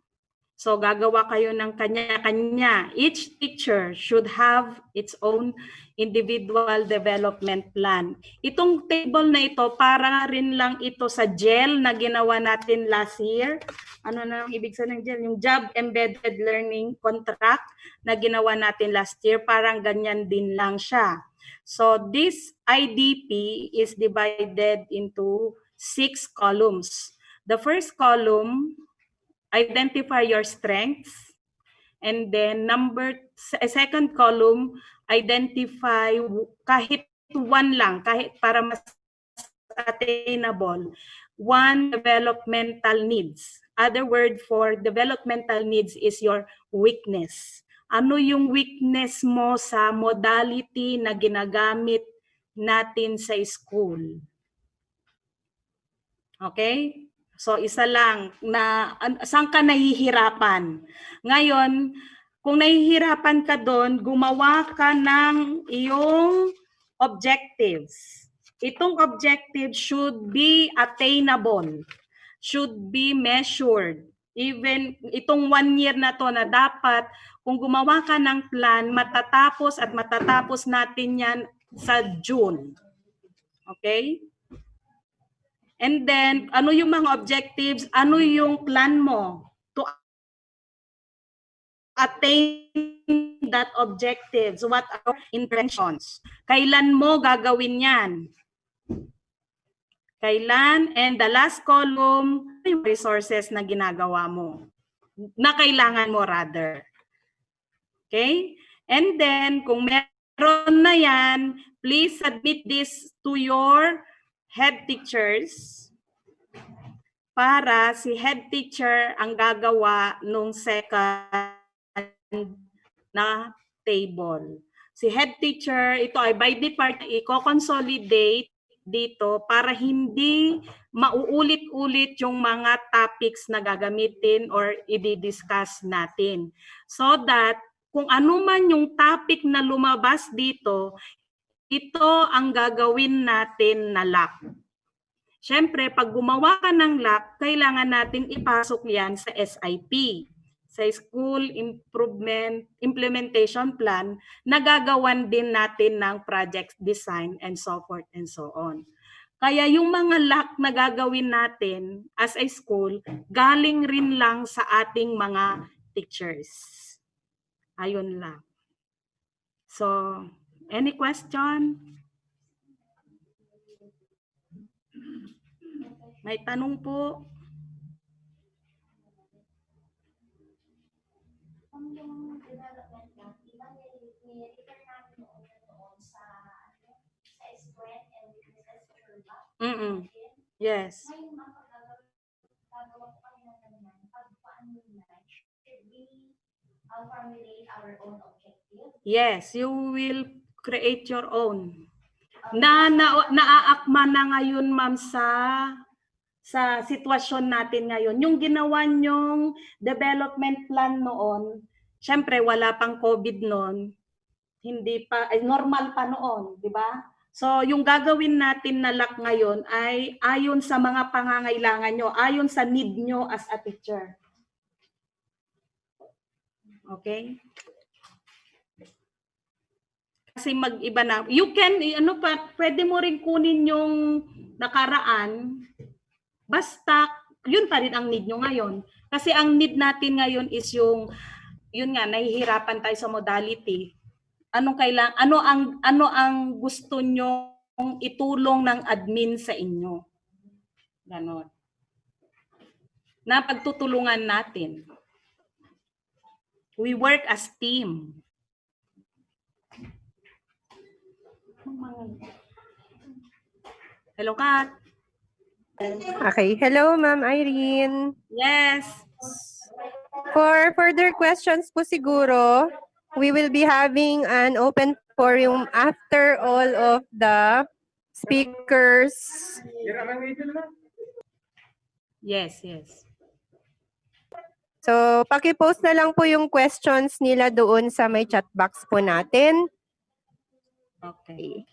So, gagawa kayo ng kanya-kanya. Each teacher should have its own individual development plan. Itong table na ito, para rin lang ito sa GEL na ginawa natin last year. Ano na ang ibig sabihin ng GEL? Yung Job Embedded Learning Contract na ginawa natin last year. Parang ganyan din lang siya. So, this IDP is divided into 6 columns. The first column, identify your strengths. And then second column, identify kahit 1 lang, kahit para mas attainable, 1 developmental needs. Other word for developmental needs is your weakness. Ano yung weakness mo sa modality na ginagamit natin sa school? Okay? So, isa lang na saan ka nahihirapan. Ngayon, kung nahihirapan ka doon, gumawa ka ng iyong objectives. Itong objective should be attainable, should be measured. Even itong 1 year na to na dapat, kung gumawa ka ng plan, matatapos natin yan sa June. Okay? And then, ano yung mga objectives? Ano yung plan mo to attain that objectives? What are intentions? Kailan mo gagawin yan? Kailan? And the last column, yung resources na ginagawa mo. Na kailangan mo rather. Okay? And then, kung meron na yan, please submit this to your head teachers para si head teacher ang gagawa nung second na table. Si head teacher, ito ay by department, i-consolidate dito para hindi mauulit-ulit yung mga topics na gagamitin or i-discuss natin. So that kung ano man yung topic na lumabas dito, ito ang gagawin natin na lock. Siyempre, pag gumawa ka ng lock, kailangan natin ipasok yan sa SIP, sa School Implementation Plan, na gagawan din natin ng project design and so forth and so on. Kaya yung mga lock na gagawin natin as a school, galing rin lang sa ating mga teachers. Ayun lang. So, any question? May tanong po? Yes. Yes, you will create your own. Naaakma na ngayon, ma'am, sa sitwasyon natin ngayon. Yung ginawa nyong development plan noon, syempre wala pang COVID noon, hindi pa, normal pa noon, di ba? So, yung gagawin natin na lock ngayon ay ayon sa mga pangangailangan nyo, ayon sa need nyo as a teacher. Okay? Kasi mag-iba na. You can, pwede mo rin kunin yung nakaraan, basta, yun pa rin ang need nyo ngayon. Kasi ang need natin ngayon is yung, yun nga, nahihirapan tayo sa modality. Ano ang gusto nyo itulong ng admin sa inyo? Ganon. Na pagtutulungan natin. We work as team. Hello, Kat. Okay. Hello, Ma'am Irene. Yes. For further questions po siguro, we will be having an open forum after all of the speakers. Yes, yes. So, paki-post na lang po yung questions nila doon sa may chat box po natin. Okay.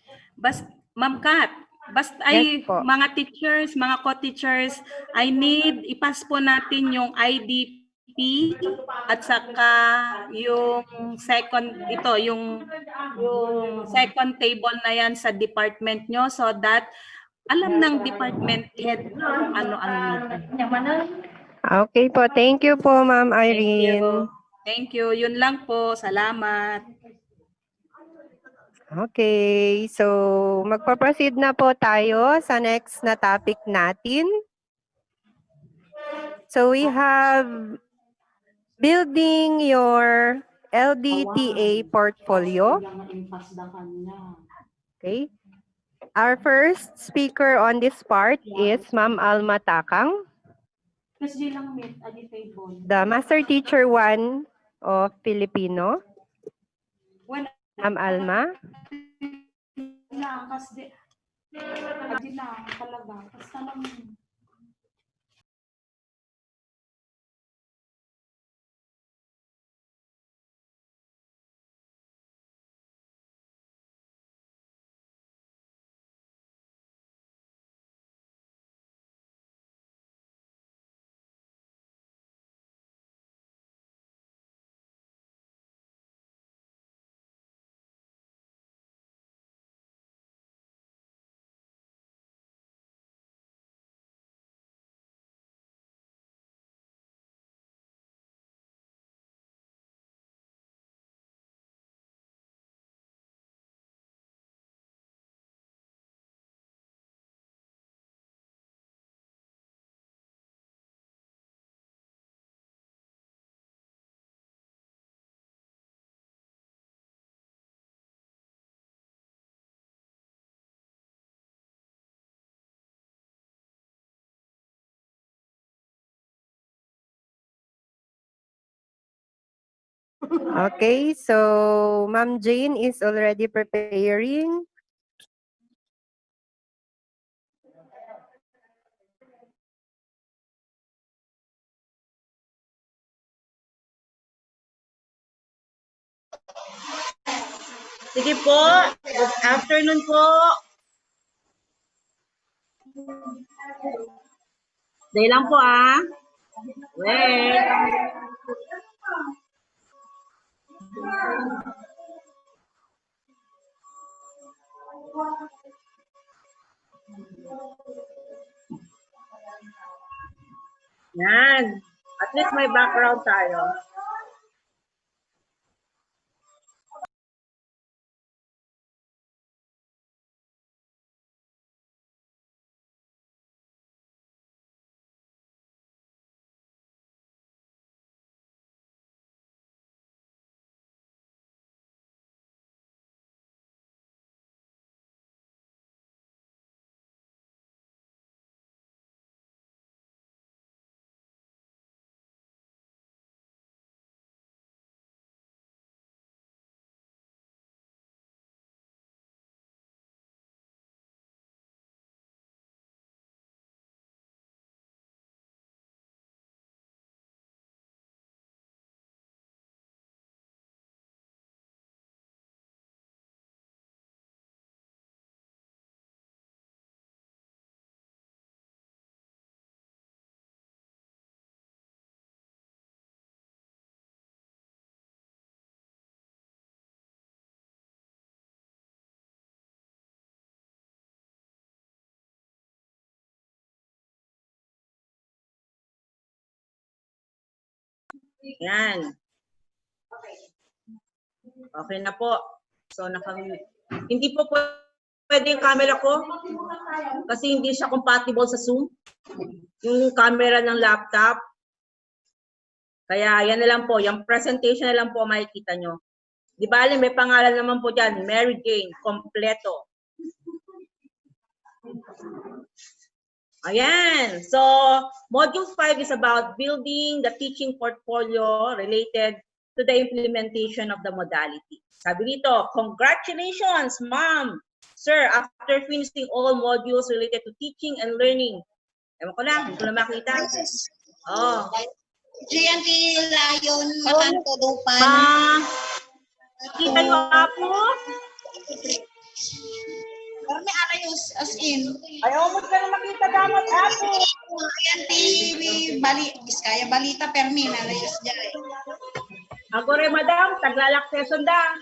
Ma'am Kat, basta ay Yes po. mga teachers, mga co-teachers, ipas po natin yung IDP at saka yung second table na yan sa department nyo so that alam ng department head kung ano ang need. Okay po. Thank you po, Ma'am Thank you. Irene. Thank you. Yun lang po. Salamat. Okay. So, magpa-proceed na po tayo sa next na topic natin. So, we have building your LDTA portfolio. Okay. Our first speaker on this part is Ma'am Alma Takang, the Master Teacher 1 of Filipino. Ma'am Alma. Okay, so Ma'am Jane is already preparing. Sige po, good afternoon po. Day lang po Wait. Yan. At least may background tayo. Yan. Okay na po. So, hindi po pwede yung camera ko kasi hindi siya compatible sa Zoom. Yung camera ng laptop. Kaya yan na lang po. Yung presentation na lang po makikita nyo. Di ba, may pangalan naman po dyan. Mary Jane, kompleto. Ayan. So, Module 5 is about building the teaching portfolio related to the implementation of the modality. Sabi dito, congratulations, ma'am, sir, after finishing all modules related to teaching and learning. Ewan ko lang, hindi ko na makita. Oh. GNT Lion, Makanto, Dupan. Kita nyo ako? Pero may arayos, as in. Ayaw mo ka na makita damat ako. GNT, Biskaya, Balita, Permin, arayos dyan. Ako rin, madam, taglalak session da.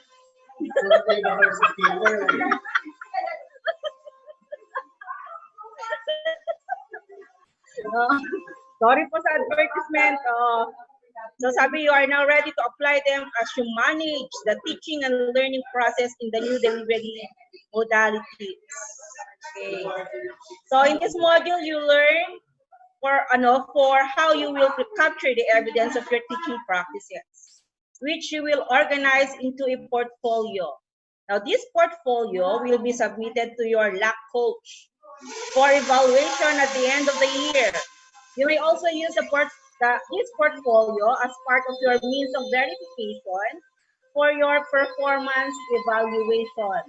Sorry po sa advertisement. So sabi, you are now ready to apply them as you manage the teaching and learning process in the new delivery modalities. Okay. So in this module, you learn for how you will capture the evidence of your teaching practices, which you will organize into a portfolio. Now, this portfolio will be submitted to your LAC coach for evaluation at the end of the year. You may also use this portfolio as part of your means of verification for your performance evaluation.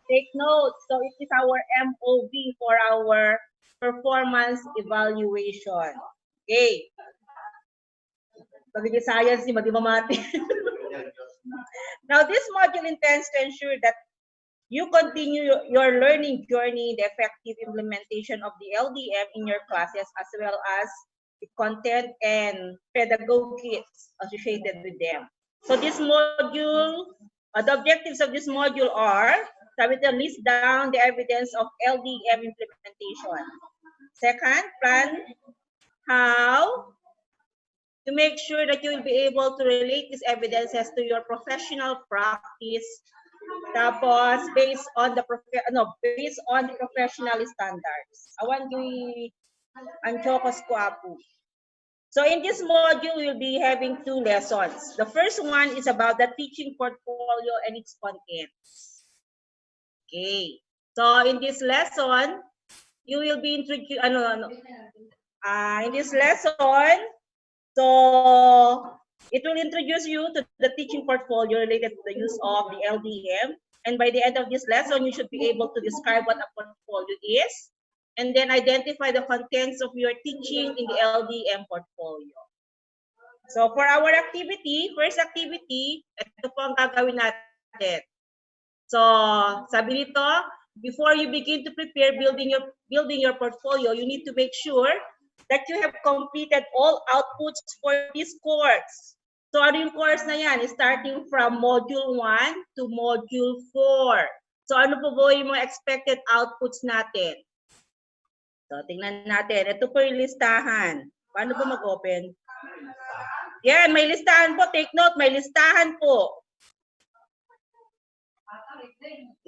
Take note, so it is our MOV for our performance evaluation. Okay. Pagiging science, magibamati. Now, this module intends to ensure that you continue your learning journey, the effective implementation of the LDM in your classes, as well as the content and pedagogy associated with them. So this module, the objectives of this module are, to list down the evidence of LDM implementation. Second, plan how to make sure that you will be able to relate these evidences to your professional practice. Tapos, based on the professional standards. Awan yung anchokos ko apo. So in this module, we'll be having 2 lessons. The first one is about the teaching portfolio and its contents. Okay. So in this lesson, you will be introduced, in this lesson, so It will introduce you to the teaching portfolio related to the use of the LDM. And by the end of this lesson, you should be able to describe what a portfolio is, and then identify the contents of your teaching in the LDM portfolio. So for our activity, first activity, ito po ang gagawin natin. So sabi nito, before you begin to prepare building your portfolio, you need to make sure that you have completed all outputs for this course. So ano yung course na yan? Starting from Module 1 to Module 4. So ano po ba yung mga expected outputs natin? So tingnan natin. Ito po yung listahan. Paano po mag-open? Yan, may listahan po. Take note, may listahan po.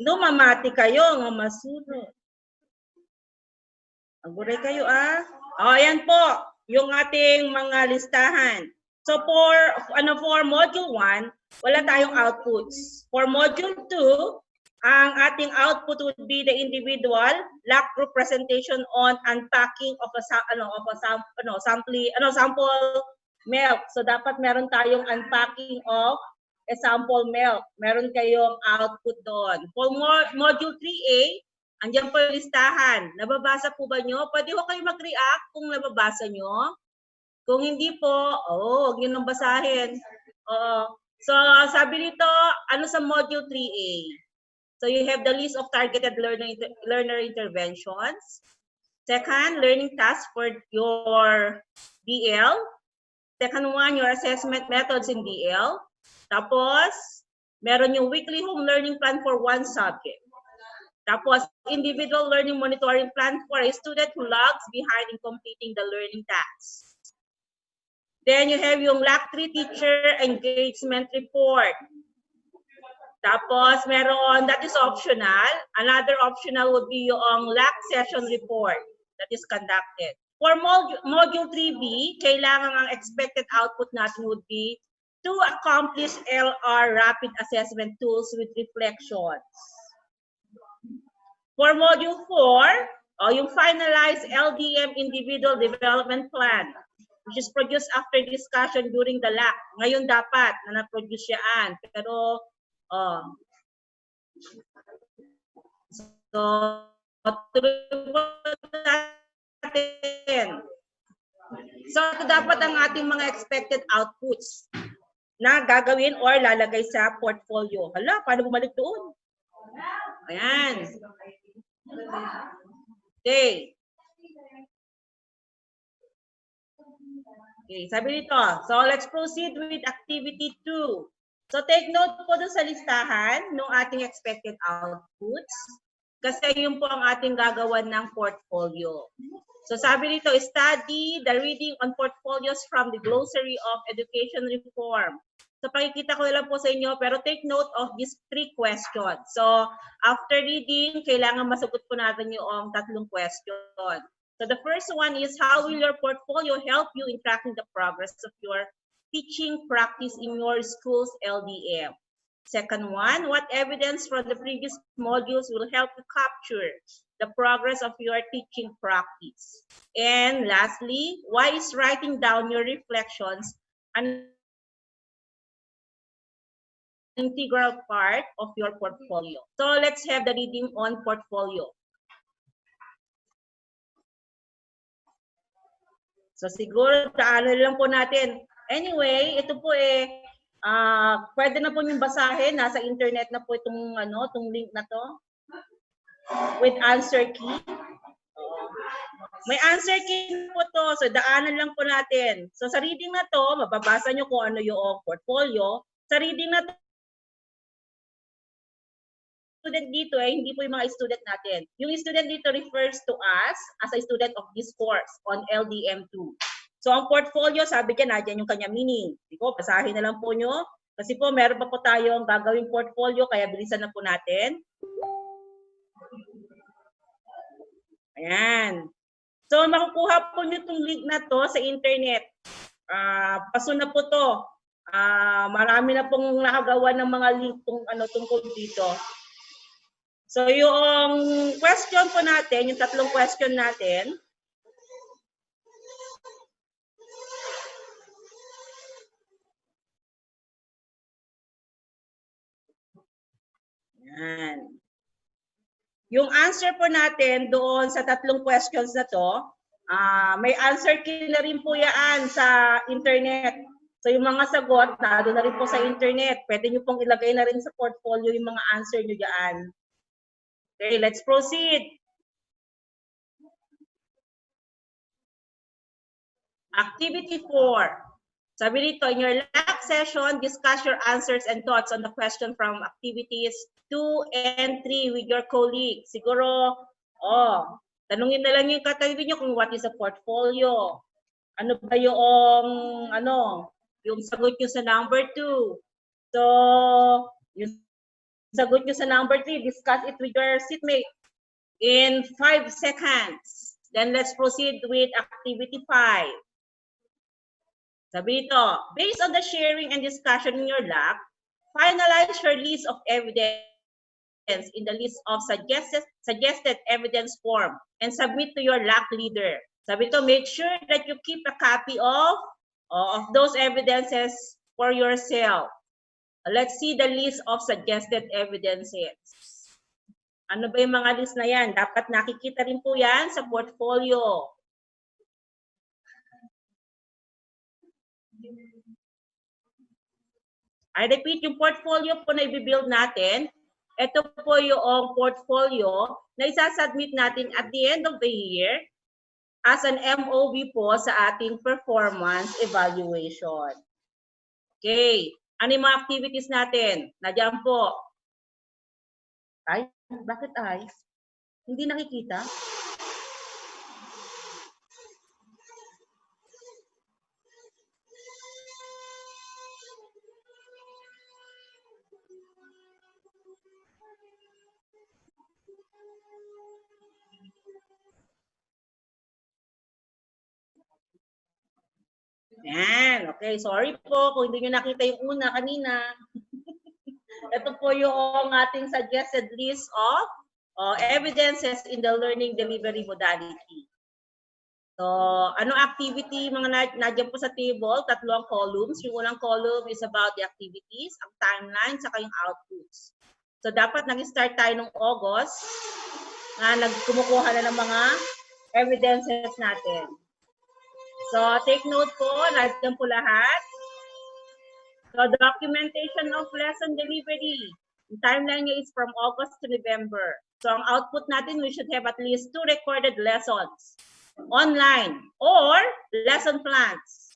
Mamati kayo, masunod. Aguray kayo O, ayan po, yung ating mga listahan. So for Module 1, wala tayong outputs. For Module 2, ang ating output would be the individual lab group presentation on unpacking of a sample milk. So dapat meron tayong unpacking of a sample milk. Meron kayong output doon. For Module 3A, andyan po yung listahan. Nababasa po ba nyo? Pwede ko kayo mag-react kung nababasa nyo. Kung hindi po, huwag nyo nang basahin. So, sabi nito, ano sa Module 3A? So, you have the list of targeted learner interventions. Second, learning tasks for your DL. Second one, your assessment methods in DL. Tapos, meron yung weekly home learning plan for one subject. Tapos, individual learning monitoring plan for a student who lags behind in completing the learning tasks. Then, you have yung LAC 3 teacher engagement report. Tapos, meron, that is optional. Another optional would be yung LAC session report that is conducted. For Module 3B, kailangan ang expected output natin would be to accomplish LR rapid assessment tools with reflections. For Module 4, yung finalized LDM individual development plan, which is produced after discussion during the LAC. Ngayon dapat na na-produce yan. Pero, so, natin. So, ito dapat ang ating mga expected outputs na gagawin or lalagay sa portfolio. Hala, paano bumalik doon? Ayan. Okay. Okay, sabi nito. So, let's proceed with activity 2. So, take note po dun sa listahan ng ating expected outputs. Kasi yun po ang ating gagawan ng portfolio. So, sabi nito, study the reading on portfolios from the Glossary of Education Reform. So, pakikita ko lang po sa inyo, pero take note of these 3 questions. So, after reading, kailangan masagot po natin yung 3 question. So, the first one is, how will your portfolio help you in tracking the progress of your teaching practice in your school's LDM? Second one, what evidence from the previous modules will help you capture the progress of your teaching practice? And lastly, why is writing down your reflections an integral part of your portfolio? So let's have the reading on portfolio. So siguro daanan lang po natin. Anyway, ito po pwede na po yung basahin. Nasa internet na po itong link na to. With answer key. May answer key po to. So daanan lang po natin. So sa reading na to, mababasa nyo kung ano yung portfolio. Sa reading na to, student dito hindi po yung mga student natin. Yung student dito refers to us as a student of this course on LDM2. So ang portfolio, sabi niya, nandiyan yung kanya meaning. Iko, basahin na lang po nyo. Kasi po, meron pa po tayong gagawing portfolio, kaya bilisan na po natin. Ayan. So makukuha po nyo itong link na to sa internet. Paso na po to. Marami na pong nakagawa ng mga link tungkol dito. So yung question po natin, yung 3 question natin, Yan. Yung answer po natin doon sa tatlong questions na to, may answer key na rin po yan sa internet. So yung mga sagot, doon na rin po sa internet. Pwede nyo pong ilagay na rin sa portfolio yung mga answer nyo dyan. Okay, let's proceed. Activity 4. Sabi dito, in your last session, discuss your answers and thoughts on the question from activities 2 and 3 with your colleagues. Siguro, tanungin na lang yung katabi nyo kung what is a portfolio. Ano ba yung sagot nyo sa number 2. So, yung sagot nyo sa number 3, discuss it with your seatmate in 5 seconds. Then let's proceed with activity 5. Sabi ito, based on the sharing and discussion in your lab, finalize your list of evidence in the list of suggested evidence form and submit to your lab leader. Sabi ito, make sure that you keep a copy of those evidences for yourself. Let's see the list of suggested evidences. Ano ba yung mga list na yan? Dapat nakikita rin po yan sa portfolio. I repeat, yung portfolio po na i-build natin, ito po yung portfolio na isasubmit natin at the end of the year as an MOV po sa ating performance evaluation. Okay. Ano yung mga activities natin? Nandiyan po. Ay, bakit ay? Hindi nakikita? Yan. Okay, sorry po kung hindi nyo nakita yung una kanina. Ito po yung ating suggested list of evidences in the learning delivery modality. So, ano activity, mga nadyan po sa table, tatlong columns. Yung unang column is about the activities, ang timeline, saka yung outputs. So, dapat nag-start tayo noong August na nagkumukuha na ng mga evidences natin. So, take note po, nandiyan po lahat. So, documentation of lesson delivery. The timeline niya is from August to November. So, ang output natin, we should have at least 2 recorded lessons online or lesson plans.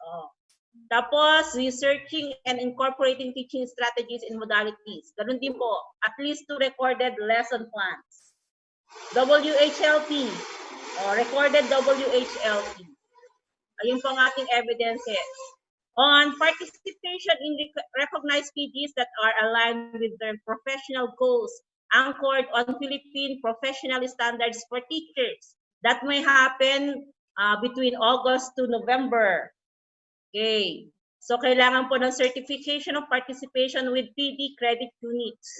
Tapos, researching and incorporating teaching strategies and modalities. Ganun din po, at least 2 recorded lesson plans. WHLP, recorded WHLP. Ayun po ang ating evidences. On participation in recognized PGs that are aligned with their professional goals, anchored on Philippine professional standards for teachers. That may happen between August to November. Okay. So, kailangan po ng certification of participation with PD credit units.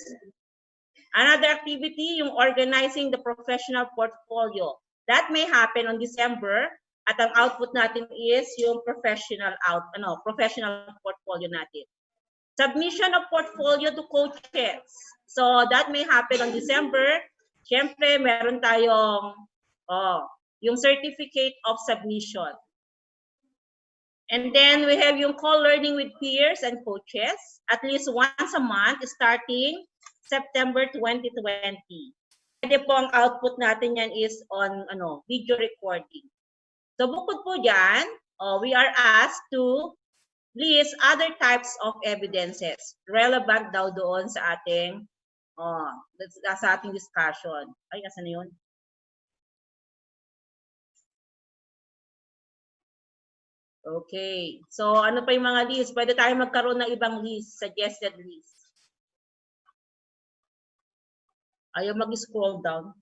Another activity, yung organizing the professional portfolio. That may happen on December. At ang output natin is yung professional portfolio natin. Submission of portfolio to coaches. So that may happen on December. Siyempre, meron tayong yung certificate of submission. And then we have yung co-learning with peers and coaches at least once a month starting September 2020. Pwede po ang output natin yan is on video recording. So bukod po dyan, we are asked to list other types of evidences relevant daw doon sa ating discussion. Ay, nasa na yun? Okay. So ano pa yung mga list? Pwede tayo magkaroon ng ibang list, suggested list. Ayaw mag-scroll down.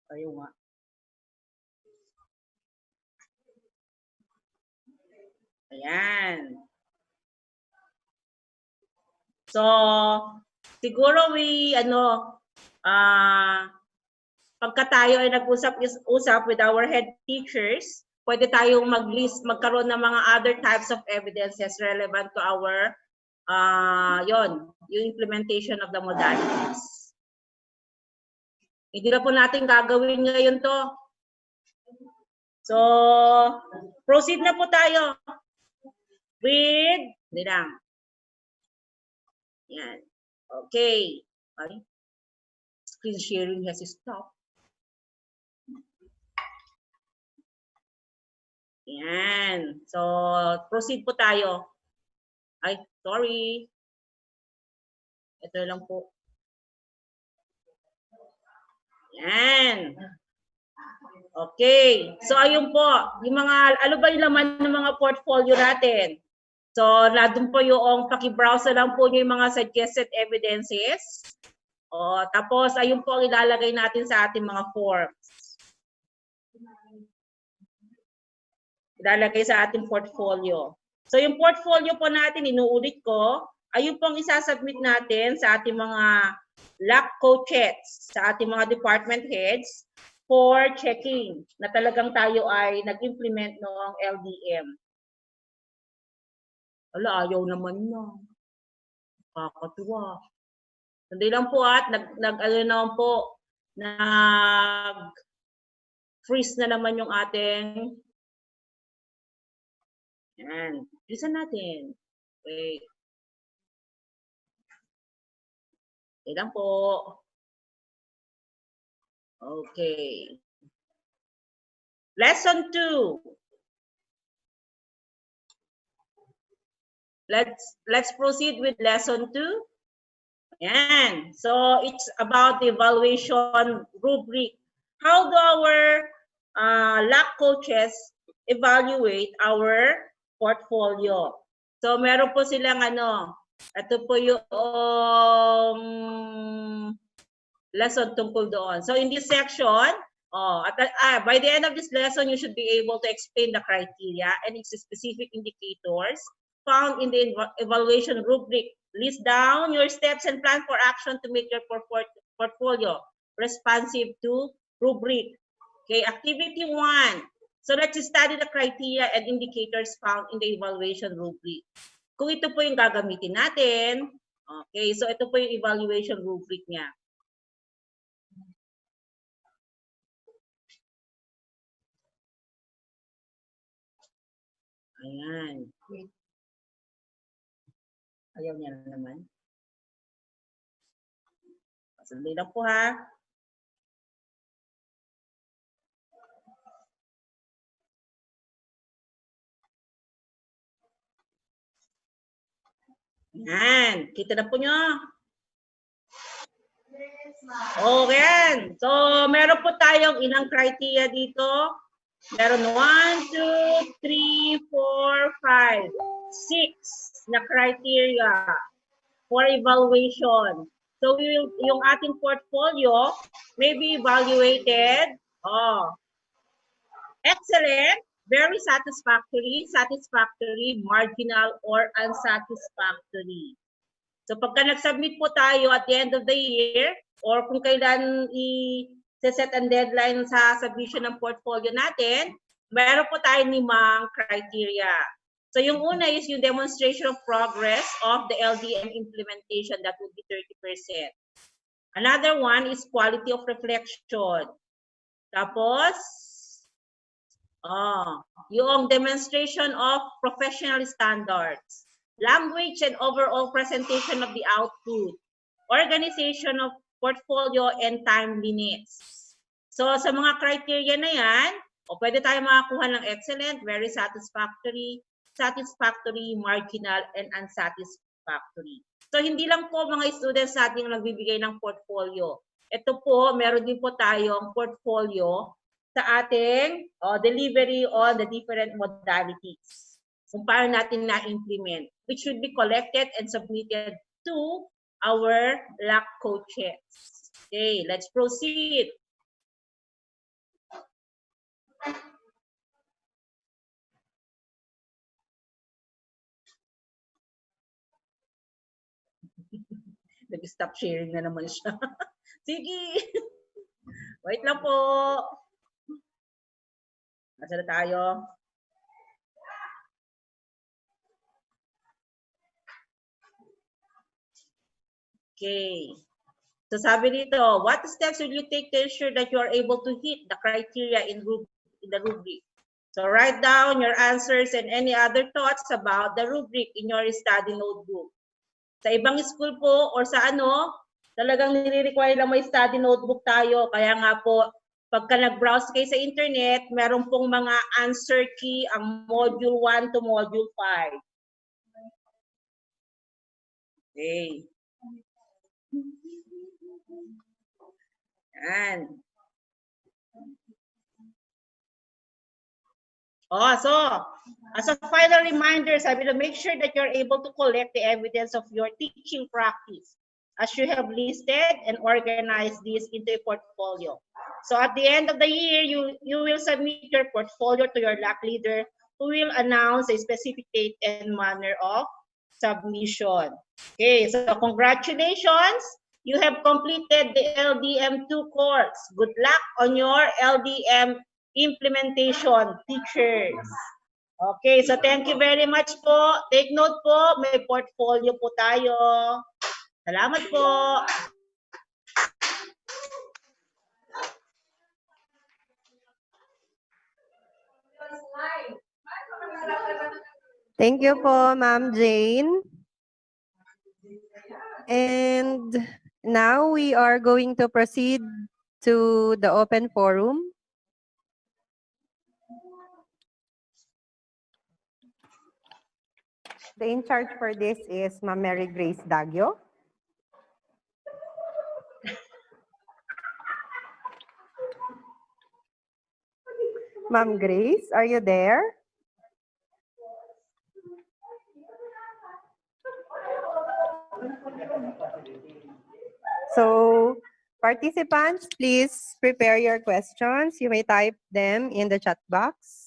Ayaw nga. Ayan. So, siguro pagka tayo ay nag-usap with our head teachers, pwede tayong mag-list, magkaroon ng mga other types of evidences relevant to our, yung implementation of the modalities. Hindi na po natin gagawin ngayon to. So, proceed na po tayo with, hindi lang. Yan. Okay. Screen sharing has stopped. Yan. So, proceed po tayo. Ay, sorry. Ito lang po. Yan. Okay. So, ayun po. Yung mga, ano ba yung laman ng mga portfolio natin? So, nandun po yung paki-browse na lang po yung mga suggested evidences. O, tapos, ayun po ang ilalagay natin sa ating mga forms. Ilalagay sa ating portfolio. So, yung portfolio po natin, inuulit ko, ayun po ang isasubmit natin sa ating mga LAC coaches, sa ating mga department heads for checking na talagang tayo ay nag-implement ng LDM. Wala, ayaw naman na. Kakatuwa. Hindi lang po at nag-freeze na naman yung ating. Yan. Listen natin. Wait. Wait lang po. Okay. Lesson 2. Let's proceed with lesson 2. Yan. So it's about the evaluation rubric. How do our LAC coaches evaluate our portfolio? So meron po silang ito po yung lesson tungkol doon. So in this section, by the end of this lesson, you should be able to explain the criteria and its specific indicators found in the evaluation rubric. List down your steps and plan for action to make your portfolio responsive to rubric. Okay, activity 1. So let's study the criteria and indicators found in the evaluation rubric. Kung ito po yung gagamitin natin, okay, so ito po yung evaluation rubric niya. Ayan. Ayaw niya naman. Sandali lang po ha. Yan. Kita na po nyo. Okay. So, meron po tayong ilang criteria dito. Meron 1, 2, 3, 4, 5, 6 na criteria for evaluation. So, yung ating portfolio may be evaluated. Excellent, very satisfactory, satisfactory, marginal, or unsatisfactory. So pagka nag-submit po tayo at the end of the year, or kung kailan i-set ang deadline sa submission ng portfolio natin, meron po tayong 5 criteria. So yung una is yung demonstration of progress of the LDM implementation, that would be 30%. Another one is quality of reflection. Tapos, yung demonstration of professional standards, language and overall presentation of the output, organization of portfolio, and timeliness. So sa mga criteria na yan, pwede tayo makakuha ng excellent, very satisfactory, satisfactory, marginal, and unsatisfactory. So hindi lang po mga students natin nagbibigay ng portfolio. Ito po, meron din po tayong portfolio sa ating delivery on the different modalities. Kung paano natin na-implement, which should be collected and submitted to our LAC coaches. Okay, let's proceed. Nag-stop sharing na naman siya. Sige. Wait lang po. Nasa na tayo? Okay. So sabi dito, what steps will you take to ensure that you are able to hit the criteria in the rubric? So write down your answers and any other thoughts about the rubric in your study notebook. Sa ibang school po or sa ano, talagang nire-require lang may study notebook tayo. Kaya nga po, pagka nag-browse kayo sa internet, meron pong mga answer key ang module 1 to module 5. Okay. Yan. Oh, so, as a final reminder, sabi na make sure that you're able to collect the evidence of your teaching practice as you have listed and organized this into a portfolio. So at the end of the year, you will submit your portfolio to your LAC leader who will announce a specific date and manner of submission. Okay, so congratulations. You have completed the LDM2 course. Good luck on your LDM implementation, teachers. Okay, so thank you very much po. Take note po, may portfolio po tayo. Salamat po. Thank you po, Ma'am Jane. And now we are going to proceed to the open forum. The in charge for this is Ma'am Mary Grace Dagyo. Ma'am Grace, are you there? So, participants, please prepare your questions. You may type them in the chat box.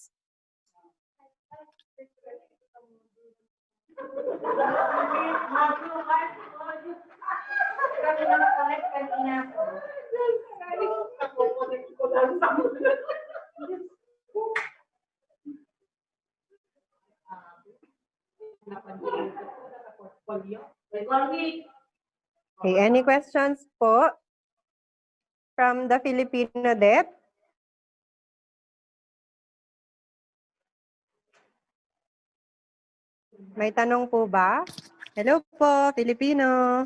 Okay, any questions po from the Filipino Debt? May tanong po ba? Hello po, Filipino.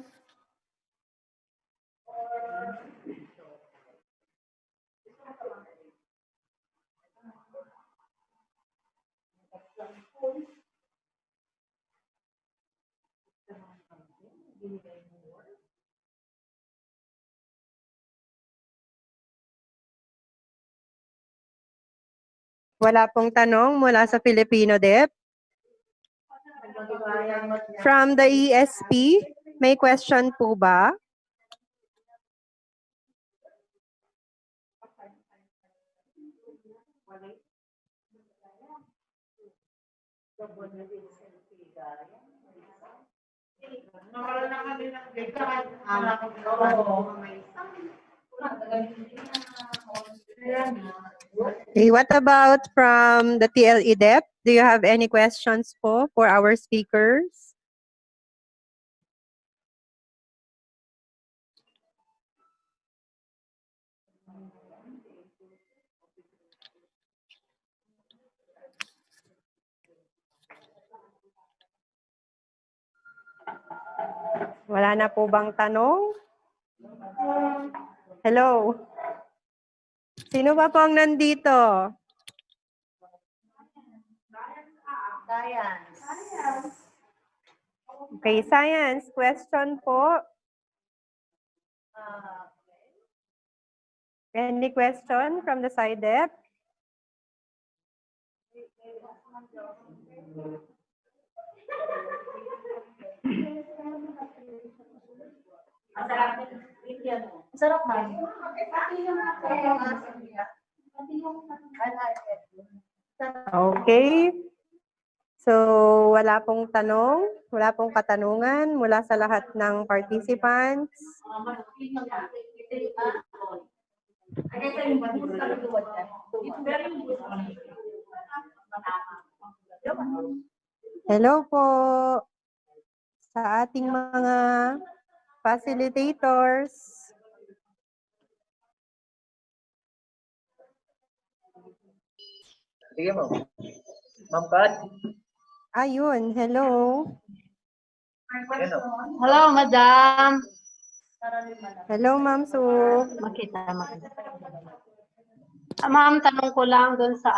Wala pong tanong mula sa Filipino Debt. From the ESP, may question po ba? Okay, what about from the TLE Debt? Do you have any questions po for our speakers? Wala na po bang tanong? Hello? Sino ba po ang nandito? Okay, science. Question po. Any question from the side deck? Sarap man. Okay. So, wala pong tanong, wala pong katanungan mula sa lahat ng participants. Hello po sa ating mga facilitators. Sige, ma'am. Ma'am Pat. Ayun, hello. Ano? Hello, madam. Hello, Ma'am Su. Makita. Ma'am, tanong ko lang dun sa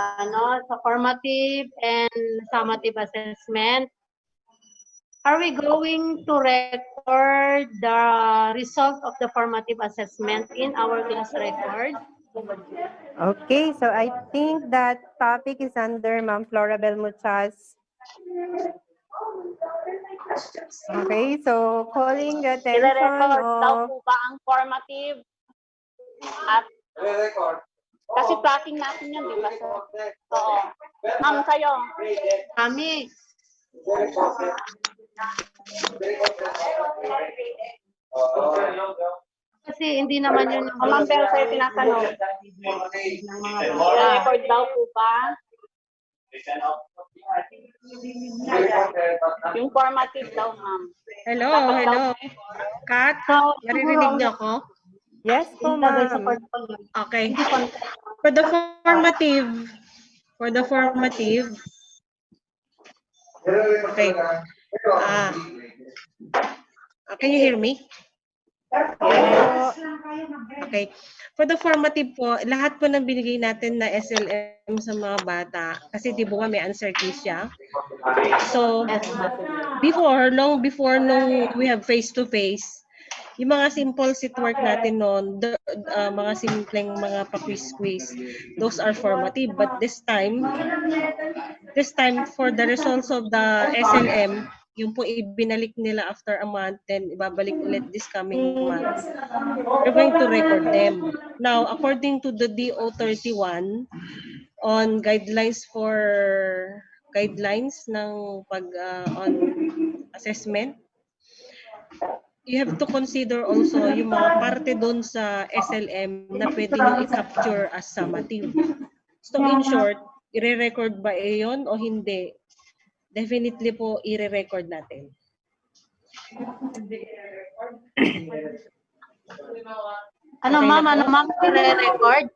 sa formative and summative assessment. Are we going to record the result of the formative assessment in our class record? Okay, so I think that topic is under Ma'am Florabel Muchas. Okay, so calling the attention I-record daw of... po ba ang formative? At kasi tracking natin yan, di ba? Oo. Ma'am, kayo. Kami. Kasi hindi naman yun yung... Ma'am, pero sa'yo tinatanong. I-record daw po ba? Yung formative daw, ma'am. Hello, Dapat hello. daw- Kat, So, naririnig niyo ako? Yes po, ilagay sa ma'am. portfolio. Okay. Hindi content. For the formative, okay. Can you hear me? Yes. Okay. For the formative po, lahat po ng binigay natin na SLM sa mga bata, kasi di ba may answer keys siya. So, long before nung we have face-to-face, yung mga simple sit work natin noon, mga simpleng mga pa-quiz-quiz, those are formative. But this time for the results of the SLM, yung po ibinalik nila after a month, then ibabalik ulit this coming month. We're going to record them. Now, according to the DO31 on guidelines ng on assessment, you have to consider also yung mga parte doon sa SLM na pwede nyo i-capture as summative. So in short, i-record ba iyon o hindi? Definitely po i-record natin. Ano, Okay ma'am? na po? Ano, ma'am? I-record?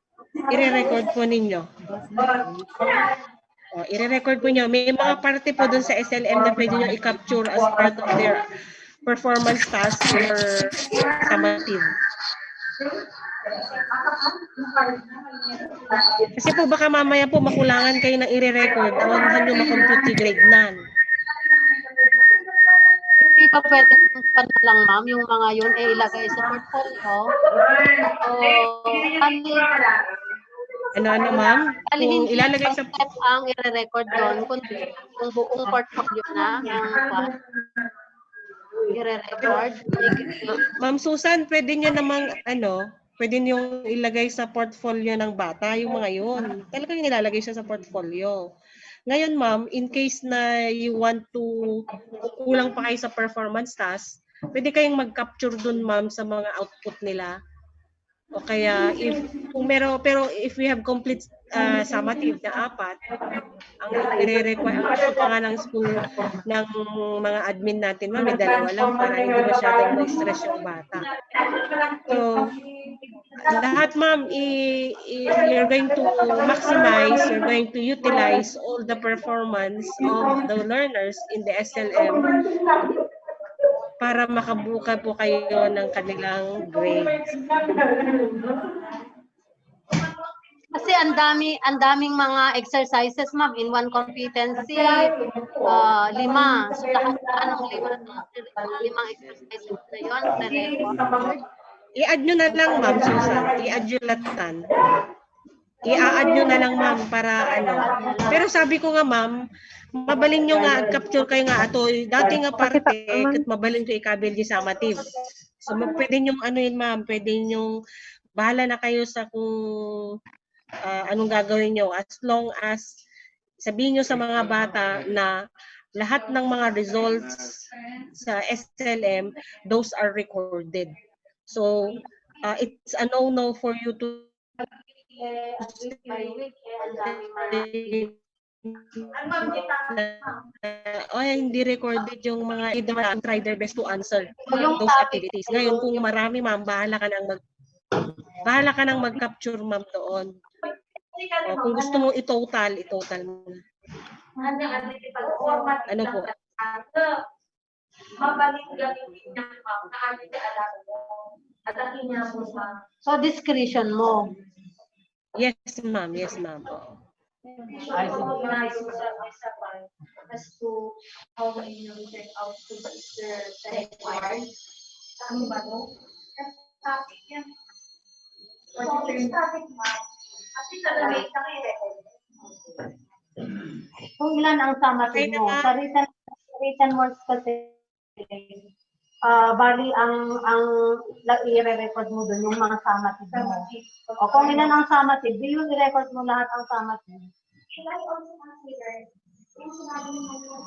I-record po ninyo. I-record po nyo. May mga parte po dun sa SLM na pwede nyo i-capture as part of their performance task or summative. Kasi po baka mamaya po makulangan kayo ng i-record, awanhan nyo makompute grade nan. Hindi pa pwede kung lang, ma'am, yung mga yun ilagay sa portfolio. Ano, ma'am? Kung Hindi ilalagay sa... step ang i-record doon, kung buong portfolio na ang i-record. Ma'am Susan, pwede nyo namang pwede nyo ilagay sa portfolio ng bata yung mga yun. Talagang nilalagay siya sa portfolio. Ngayon, ma'am, in case na you want to kulang pa kayo sa performance task, pwede kayong mag-capture dun, ma'am, sa mga output nila. O kaya pero if we have complete summative na 4, ang i-require ang gusto pa nga ng school ng mga admin natin, ma'am, may 2 lang para hindi masyadong ma-stress yung bata. So, lahat, ma'am, you're going to maximize, you're going to utilize all the performance of the learners in the SLM para makabuka po kayo ng kanilang grades. Kasi ang daming mga exercises, ma'am, in one competency, 5. So lahat ng 5 exercises na yun, na-record. I-add nyo na lang, ma'am Susan. I-add nyo latan. I-add nyo na lang, ma'am, para Pero sabi ko nga, ma'am, mabalin nyo nga, capture kayo nga ato. Dati nga parte, kat mabalin ko ikabil di summative. So, pwede nyo yun, ma'am, pwede nyo, bahala na kayo sa kung anong gagawin nyo. As long as sabihin nyo sa mga bata na lahat ng mga results sa SLM, those are recorded. So, it's a no-no for you to hindi recorded yung mga try their best to answer Yung those topic, activities. Ngayon, kung marami, ma'am, bahala ka nang mag-capture, ma'am, doon. O, kung gusto mo i-total mo na. Ano po? so discretion mo. Yes, ma'am. Yes, ma'am. Oo. As to how many return out to the required. Ano ba to? Topic yan. Topic mo. Kasi talaga i-record. Kung ilan ang summative mo. Sa written words kasi, bali ang i-record mo doon yung mga summative mo. O kung ilan ang summative, di yun i-record mo lahat ang summative. Should I also consider yung sinabi mo yung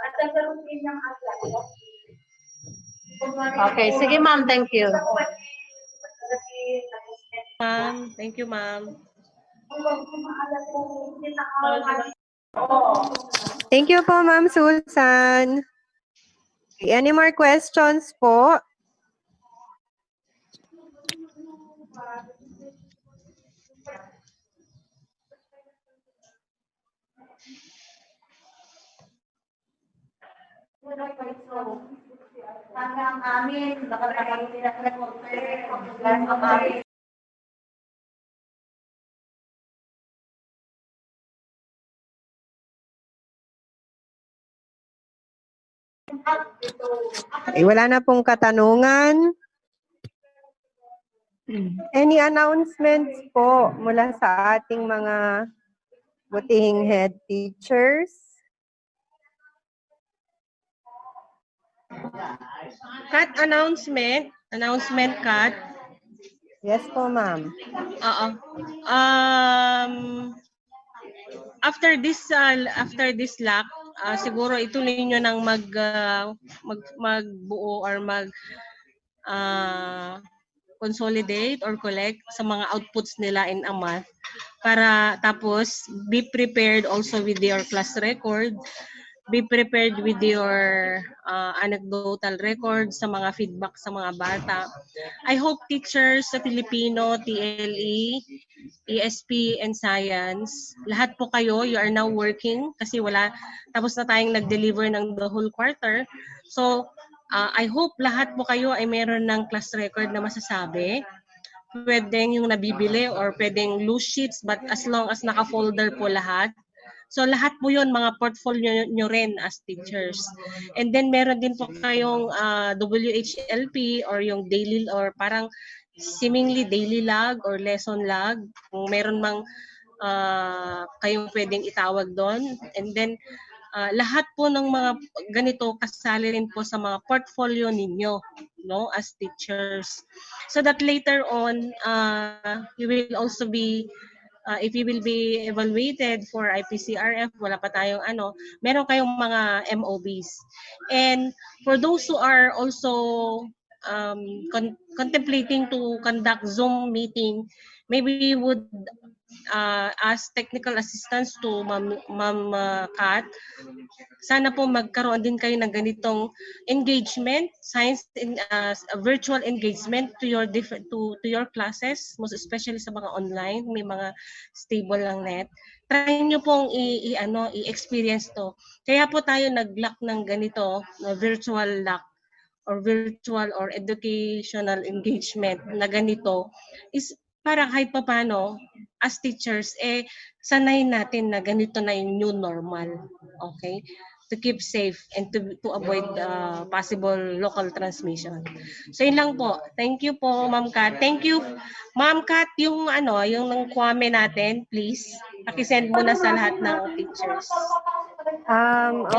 at nagkaroon din ng apply. Okay, sige ma'am, thank you. Ma'am, thank you, ma'am. Thank you po, Ma'am Susan. Okay, any more questions po? Hanggang amin, nakatagal nila Wala na pong katanungan. Any announcements po mula sa ating mga butihing head teachers? Cut announcement. Announcement cut. Yes po, ma'am. Oo. After this lock, siguro ituloy nyo nang magbuo or consolidate or collect sa mga outputs nila in a month para tapos be prepared also with your class record, be prepared with your anecdotal record sa mga feedback sa mga bata. I hope teachers sa Filipino, TLE, ESP, and Science, lahat po kayo, you are now working kasi tapos na tayong nag-deliver ng the whole quarter. So, I hope lahat po kayo ay meron ng class record na masasabi. Pwedeng yung nabibili or pwedeng loose sheets but as long as naka-folder po lahat. So lahat po yun, mga portfolio nyo rin as teachers. And then meron din po kayong WHLP or yung daily or parang seemingly daily log or lesson log. Kung meron mang kayong pwedeng itawag doon. And then lahat po ng mga ganito kasali rin po sa mga portfolio ninyo, no, as teachers. So that later on, you will also be if you will be evaluated for IPCRF, wala pa tayong meron kayong mga MOBs. And for those who are also contemplating to conduct Zoom meeting, maybe we would ask technical assistance to Ma'am Kat. Sana po magkaroon din kayo ng ganitong engagement, science in virtual engagement to your classes, most especially sa mga online, may mga stable lang net. Try niyo pong i-experience to. Kaya po tayo nag-lock ng ganito, virtual lock or virtual or educational engagement na ganito is para kahit paano as teachers sanay natin na ganito na yung new normal, okay, to keep safe and to avoid possible local transmission. So yun lang po. Thank you po, Ma'am Kat. Thank you, Ma'am Kat, yung yung kwame natin, please paki-send mo na sa lahat ng teachers.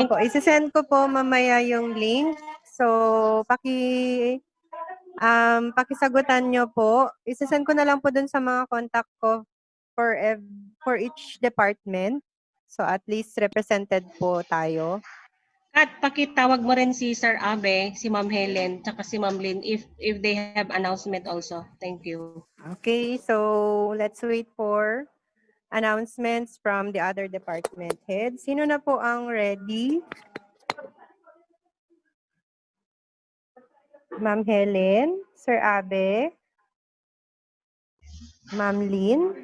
Opo, isi-send ko po mamaya yung link. So, pakisagutan nyo po. Isi-send ko na lang po dun sa mga contact ko for each department. So, at least represented po tayo. At pakitawag mo rin si Sir Abe, si Ma'am Helen, tsaka si Ma'am Lynn if they have announcement also. Thank you. Okay, so let's wait for announcements from the other department heads. Sino na po ang ready? Ma'am Helen, Sir Abe, Ma'am Lynn.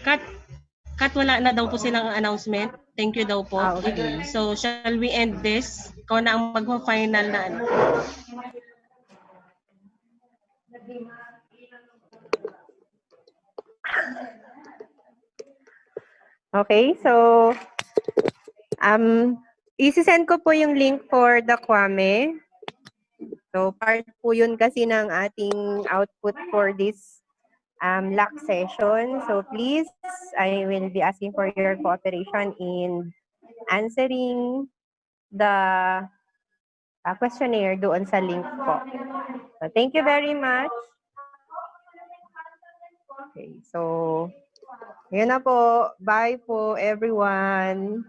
Kat wala na daw po silang announcement. Thank you daw po. Okay. So, shall we end this? Ikaw na ang magpa-final na ano. Okay, so isi-send ko po yung link for the Kwame. So part po yun kasi ng ating output for this LAC session. So please, I will be asking for your cooperation in answering the questionnaire doon sa link po. So, thank you very much. Okay, so yun na po. Bye po everyone.